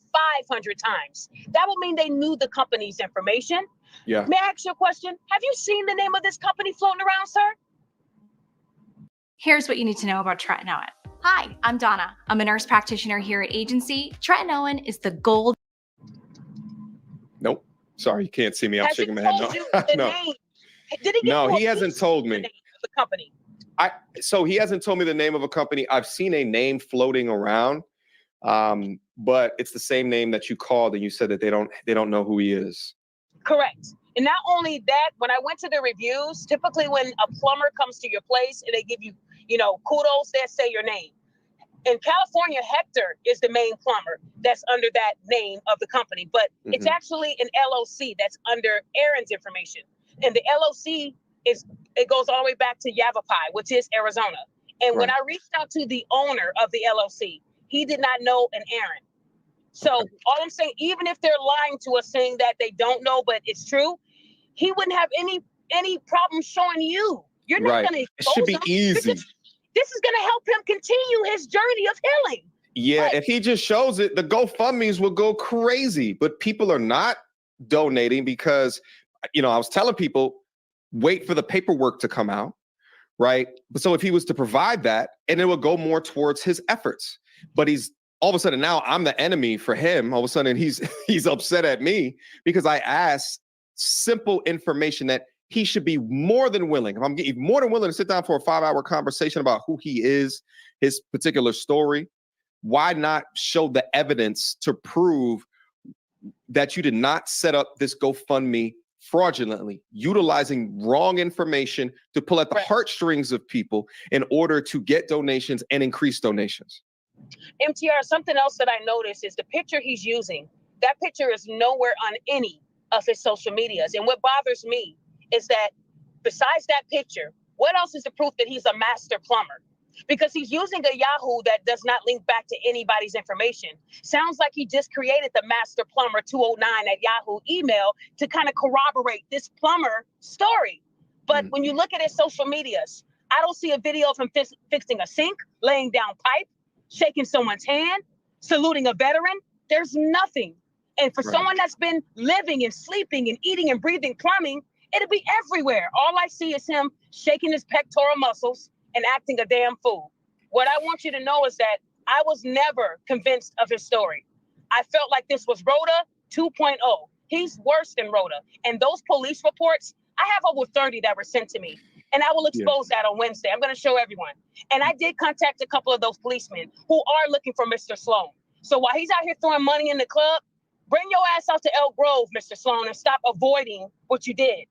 500 times, that would mean they knew the company's information. Yeah. May I ask you a question? Have you seen the name of this company floating around, sir? Here's what you need to know about Trent and Owen. Hi, I'm Donna. I'm a nurse practitioner here at Agency. Trent and Owen is the gold. Nope. Sorry, you can't see me. I'm Has shaking he my head. told No. you the No. name? Did he give No, you he a hasn't piece told of me. the name of the company? So he hasn't told me the name of a company. I've seen a name floating around, but it's the same name that you called, and you said that they don't know who he is. Correct. And not only that, when I went to the reviews, typically when a plumber comes to your place and they give you, kudos, they say your name. In California, Hector is the main plumber that's under that name of the company, but it's actually an LLC that's under Aaron's information. And the LLC it goes all the way back to Yavapai, which is Arizona. And when I reached out to the owner of the LLC, he did not know an Aaron. So all I'm saying, even if they're lying to us saying that they don't know, but it's true, he wouldn't have any problem showing you. You're not Right. going to It expose should be him. easy. This is going to help him continue his journey of healing. Yeah, if he just shows it, the GoFundMe's will go crazy. But people are not donating because, I was telling people, wait for the paperwork to come out, right? So if he was to provide that, and it would go more towards his efforts. But he's all of a sudden now I'm the enemy for him. All of a sudden he's upset at me because I asked simple information that he should be more than willing. If I'm more than willing to sit down for a 5-hour conversation about who he is, his particular story, why not show the evidence to prove that you did not set up this GoFundMe fraudulently, utilizing wrong information to pull at the heartstrings of people in order to get donations and increase donations? MTR, something else that I noticed is the picture he's using. That picture is nowhere on any of his social medias. And what bothers me is that besides that picture, what else is the proof that he's a master plumber? Because he's using a Yahoo that does not link back to anybody's information. Sounds like he just created the master plumber 209 at Yahoo email to kind of corroborate this plumber story. But when you look at his social medias, I don't see a video of him fixing a sink, laying down pipe, shaking someone's hand, saluting a veteran. There's nothing. And for someone that's been living and sleeping and eating and breathing plumbing, it'll be everywhere. All I see is him shaking his pectoral muscles and acting a damn fool. What I want you to know is that I was never convinced of his story. I felt like this was Rhoda 2.0. He's worse than Rhoda. And those police reports, I have over 30 that were sent to me. And I will expose that on Wednesday. I'm going to show everyone. And I did contact a couple of those policemen who are looking for Mr. Sloan. So while he's out here throwing money in the club, bring your ass out to Elk Grove, Mr. Sloan, and stop avoiding what you did.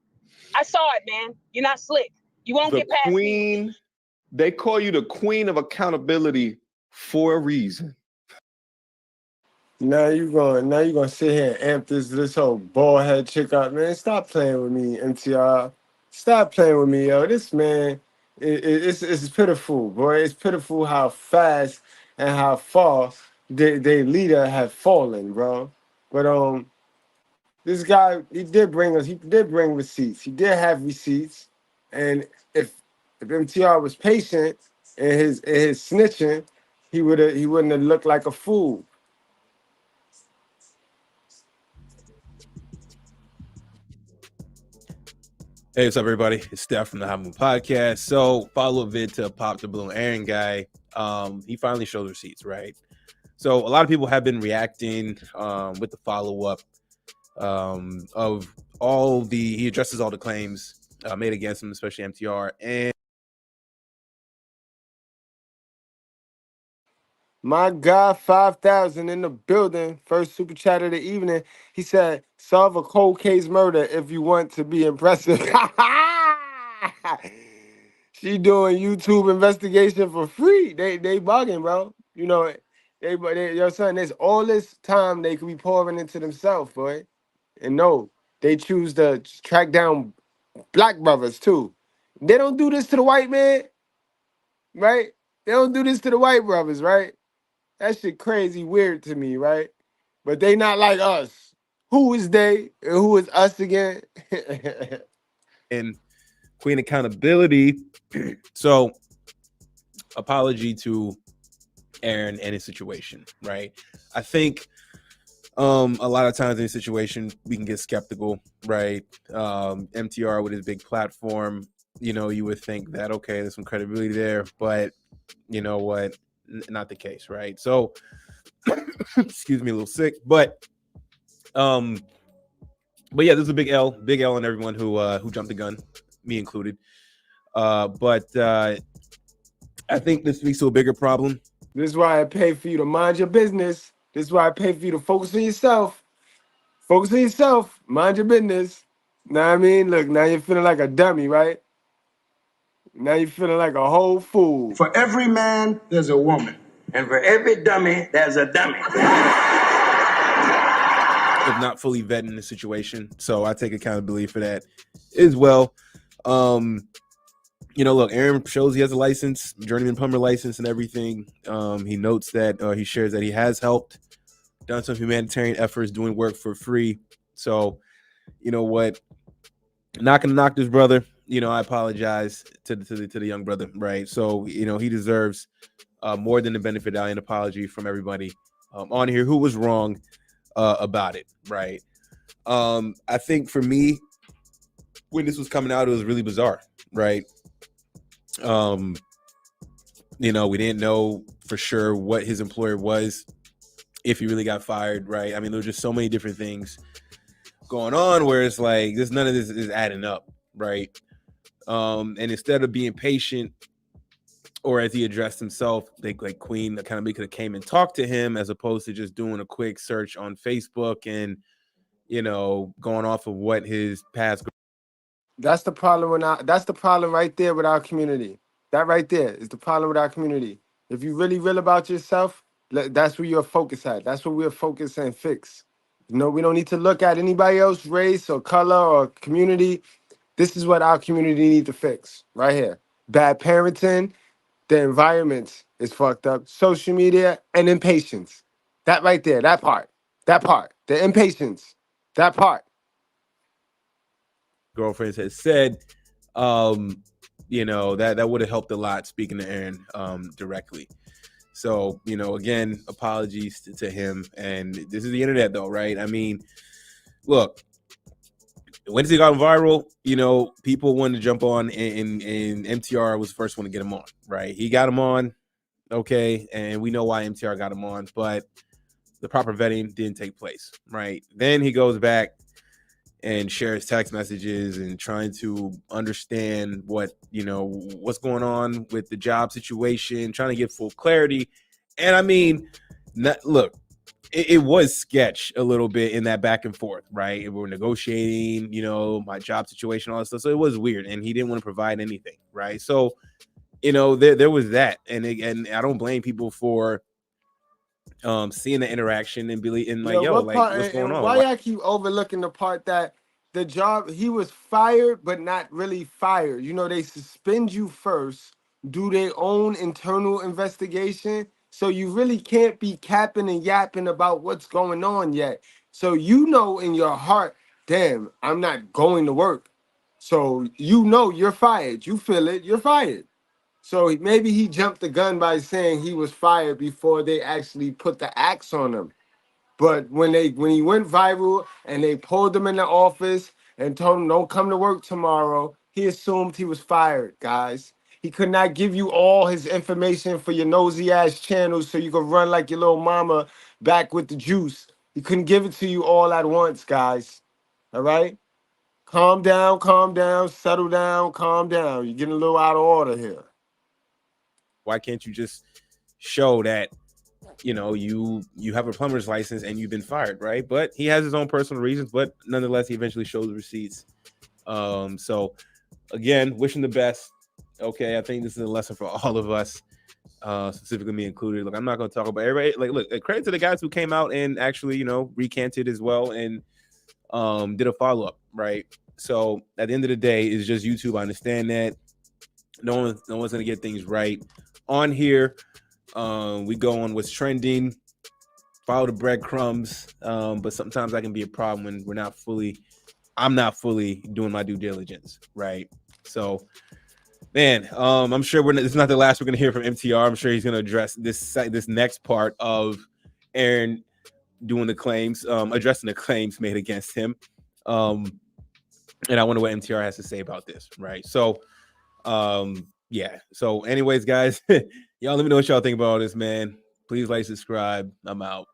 I saw it, man. You're not slick. You won't get past me. They call you the queen of accountability for a reason. Now you're gonna sit here and amp this whole bald head chick up, man. Stop playing with me, MTR. Stop playing with me, yo. This man, it's pitiful, boy. It's pitiful how fast and how far their leader have fallen, bro. But this guy, he did bring receipts. He did have receipts, and if MTR was patient in his snitching, he wouldn't have looked like a fool. Hey, what's up, everybody? It's Steph from the Hot Moon Podcast. So, follow-up vid to Pop the Balloon Aaron guy. He finally showed receipts, right? So, a lot of people have been reacting with the follow-up of he addresses all the claims made against him, especially MTR. And my God, 5,000 in the building. First super chat of the evening. He said, solve a cold case murder if you want to be impressive. She doing YouTube investigation for free. They bugging, bro. You know, your son, there's all this time they could be pouring into themselves, boy. And no, they choose to track down black brothers too. They don't do this to the white man, right? They don't do this to the white brothers, right? That shit crazy weird to me, right? But they not like us. Who is they and who is us again? and Queen Accountability. So, apology to Aaron and his situation, right? I think a lot of times in a situation we can get skeptical, right? MTR with his big platform, you would think that, okay, there's some credibility there, but you know what? Not the case, right? So, excuse me, a little sick, but yeah, there's a big L on everyone who jumped the gun, me included. But I think this speaks to a bigger problem. This is why I pay for you to mind your business. This is why I pay for you to focus on yourself. Focus on yourself. Mind your business. Know what I mean? Look, now you're feeling like a dummy, right? Now you're feeling like a whole fool. For every man, there's a woman. And for every dummy, there's a dummy. Of not fully vetting the situation. So I take accountability for that as well. Look, Aaron shows he has a license, journeyman plumber license and everything. He notes that he shares that he has helped done some humanitarian efforts, doing work for free. So, you know what? Not gonna knock this brother. You know, I apologize to the young brother, right? So, you know, he deserves more than the benefit of an apology from everybody on here who was wrong about it, right? I think for me, when this was coming out, it was really bizarre, right? You know, we didn't know for sure what his employer was, if he really got fired, right? I mean, there were just so many different things going on where it's like none of this is adding up, right? And instead of being patient, or as he addressed himself, they like Queen kind of could have came and talked to him as opposed to just doing a quick search on Facebook and, you know, going off of what his past. That's the problem that's the problem right there with our community. That right there is the problem with our community. If you really real about yourself, that's where your focus at. That's where we're focused and fix. You know, we don't need to look at anybody else, race or color or community. This is what our community need to fix right here. Bad parenting, the environment is fucked up, social media, and impatience. That right there, that part, the impatience, that part. Girlfriends had said, you know, that would have helped a lot speaking to Aaron directly. So, you know, again, apologies to him. And this is the internet though, right? I mean, look, when he got viral, you know, people wanted to jump on and MTR was the first one to get him on, right? He got him on, okay, and we know why MTR got him on, but the proper vetting didn't take place, right? Then he goes back and shares text messages and trying to understand what, you know, what's going on with the job situation, trying to get full clarity. And I mean, look, it was sketch a little bit in that back and forth, right? We were negotiating, you know, my job situation, all that stuff. So it was weird, and he didn't want to provide anything, right? So, you know, there was that, and I don't blame people for seeing the interaction and like, yo, what like part, what's going and on? why y'all keep overlooking the part that the job, he was fired but not really fired? You know, they suspend you first, do their own internal investigation, so you really can't be capping and yapping about what's going on yet. So you know in your heart, damn, I'm not going to work. So you know you're fired. You feel it, you're fired. So maybe he jumped the gun by saying he was fired before they actually put the axe on him. But when he went viral and they pulled him in the office and told him don't come to work tomorrow, he assumed he was fired, guys. He could not give you all his information for your nosy ass channels so you could run like your little mama back with the juice. He couldn't give it to you all at once, guys. All right? Calm down, settle down, calm down. You're getting a little out of order here. Why can't you just show that, you know, you have a plumber's license and you've been fired, right? But he has his own personal reasons, but nonetheless, he eventually shows the receipts. So again, wishing the best. Okay, I think this is a lesson for all of us, specifically me included. Look, I'm not going to talk about everybody. Like, look, credit to the guys who came out and actually, you know, recanted as well and did a follow-up, right? So at the end of the day, it's just YouTube. I understand that no one's going to get things right on here. We go on what's trending, follow the breadcrumbs, but sometimes that can be a problem when I'm not fully doing my due diligence, right? So, man, I'm sure it's not the last we're gonna hear from MTR. I'm sure he's gonna address this next part of Aaron doing the claims, addressing the claims made against him, and I wonder what MTR has to say about this, right? So, yeah. So, anyways, guys, y'all let me know what y'all think about all this, man. Please like, subscribe. I'm out.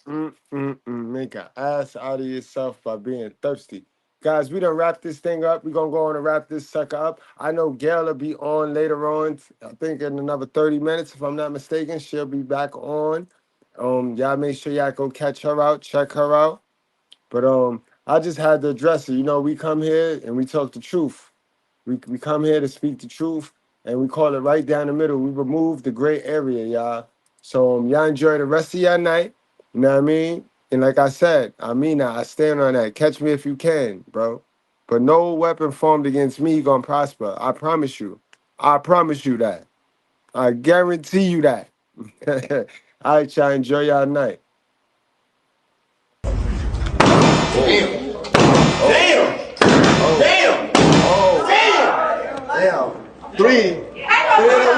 Make an ass out of yourself by being thirsty. Guys, we done wrap this thing up. We're going to go on and wrap this sucker up. I know Gail will be on later on, I think in another 30 minutes, if I'm not mistaken. She'll be back on. Y'all make sure y'all go catch her out, check her out. But I just had to address it. You know, we come here and we talk the truth. We come here to speak the truth, and we call it right down the middle. We remove the gray area, y'all. So y'all enjoy the rest of your night. You know what I mean? And like I said, I stand on that. Catch me if you can, bro. But no weapon formed against me gonna prosper. I promise you. I promise you that. I guarantee you that. All right, y'all. Enjoy y'all night. Damn. Three in a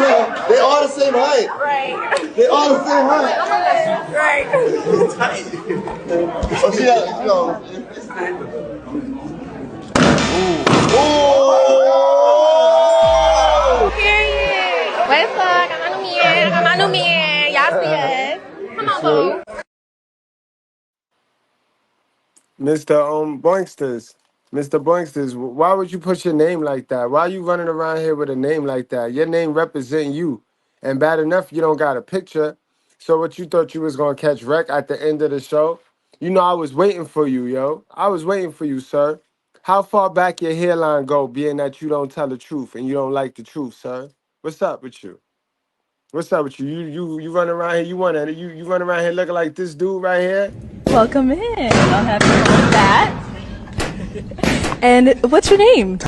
row. They all the same height. Right. They all the same height. Right. Oh, she got, no. Period. What's up? I got my new man. Y'all see us. Come on, boo. Mr. Boinksters, why would you put your name like that? Why are you running around here with a name like that? Your name represents you. And bad enough, you don't got a picture. So what you thought you was going to catch wreck at the end of the show? You know I was waiting for you, yo. I was waiting for you, sir. How far back your hairline go, being that you don't tell the truth and you don't like the truth, sir? What's up with you? What's up with you? You run around here, you run around here looking like this dude right here? Welcome in. I'll have you with that. And what's your name?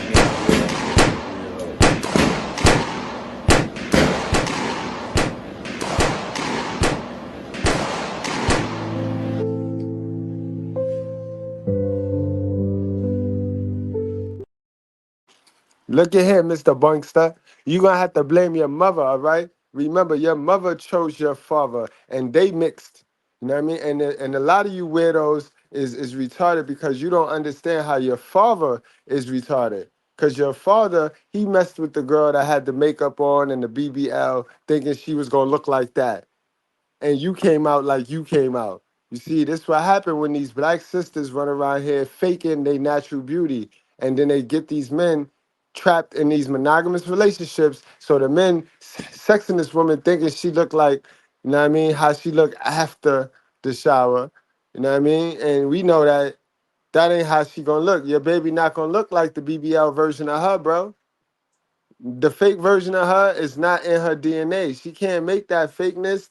Look at here, Mr. Bunkster. You're going to have to blame your mother, all right? Remember, your mother chose your father, and they mixed. You know what I mean? And a lot of you weirdos is retarded because you don't understand how your father is retarded. Because your father, he messed with the girl that had the makeup on and the BBL, thinking she was going to look like that. And you came out like you came out. You see, this is what happened when these black sisters run around here faking their natural beauty. And then they get these men trapped in these monogamous relationships. So the men sexing this woman thinking she looked like, you know what I mean, how she looked after the shower. You know what I mean? And we know that ain't how she gonna look. Your baby not gonna look like the BBL version of her, bro. The fake version of her is not in her DNA. She can't make that fakeness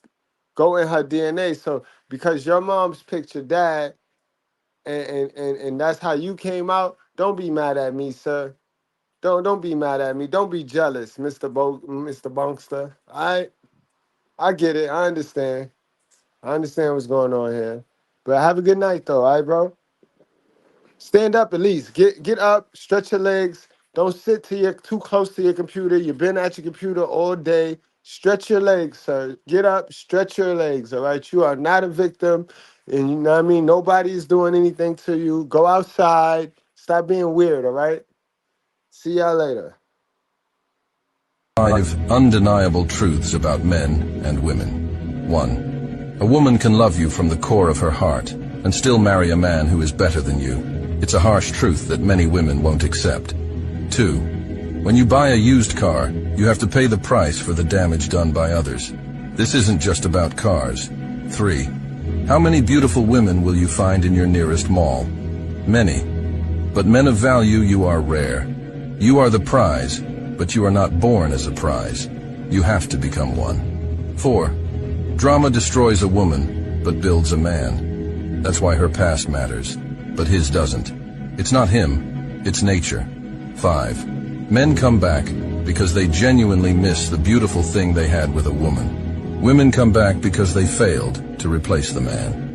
go in her DNA. So because your mom's picked your dad and that's how you came out, don't be mad at me, sir. Don't be mad at me. Don't be jealous, Mr. Bunkster. I get it. I understand. I understand what's going on here. But have a good night though, all right, bro? Stand up at least. Get up, stretch your legs. Don't sit too close to your computer. You've been at your computer all day. Stretch your legs, sir. Get up, stretch your legs, all right? You are not a victim. And you know what I mean? Nobody's doing anything to you. Go outside. Stop being weird, all right? See y'all later. 5 undeniable truths about men and women. 1. A woman can love you from the core of her heart and still marry a man who is better than you. It's a harsh truth that many women won't accept. 2. When you buy a used car, you have to pay the price for the damage done by others. This isn't just about cars. 3. How many beautiful women will you find in your nearest mall? Many. But men of value, you are rare. You are the prize, but you are not born as a prize. You have to become one. 4. Drama destroys a woman, but builds a man. That's why her past matters, but his doesn't. It's not him, it's nature. 5. Men come back because they genuinely miss the beautiful thing they had with a woman. Women come back because they failed to replace the man.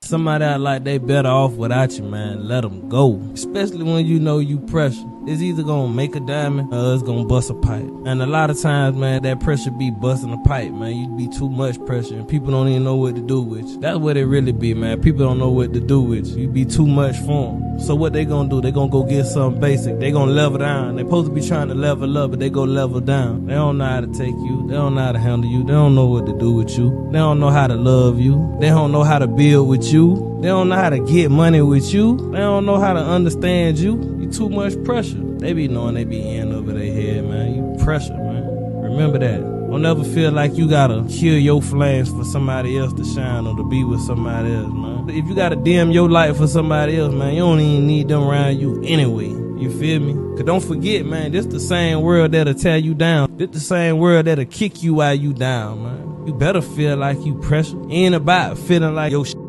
Somebody out like they better off without you, man. Let them go. Especially when you know you pressure. It's either gonna make a diamond or it's gonna bust a pipe. And a lot of times, man, that pressure be busting a pipe, man. You be too much pressure and people don't even know what to do with you. That's what it really be, man. People don't know what to do with you. You be too much for them. So what they gonna do? They gonna go get something basic. They gonna level down. They supposed to be trying to level up, but they go level down. They don't know how to take you. They don't know how to handle you. They don't know what to do with you. They don't know how to love you. They don't know how to build with you. They don't know how to get money with you. They don't know how to understand you. You too much pressure. They be knowing they be in over their head, man. You pressure, man. Remember that. Don't ever feel like you gotta kill your flames for somebody else to shine or to be with somebody else, man. If you gotta dim your light for somebody else, man, you don't even need them around you anyway. You feel me? Cause don't forget, man, this the same world that'll tear you down. This the same world that'll kick you while you down, man. You better feel like you pressure. It ain't about feeling like your shit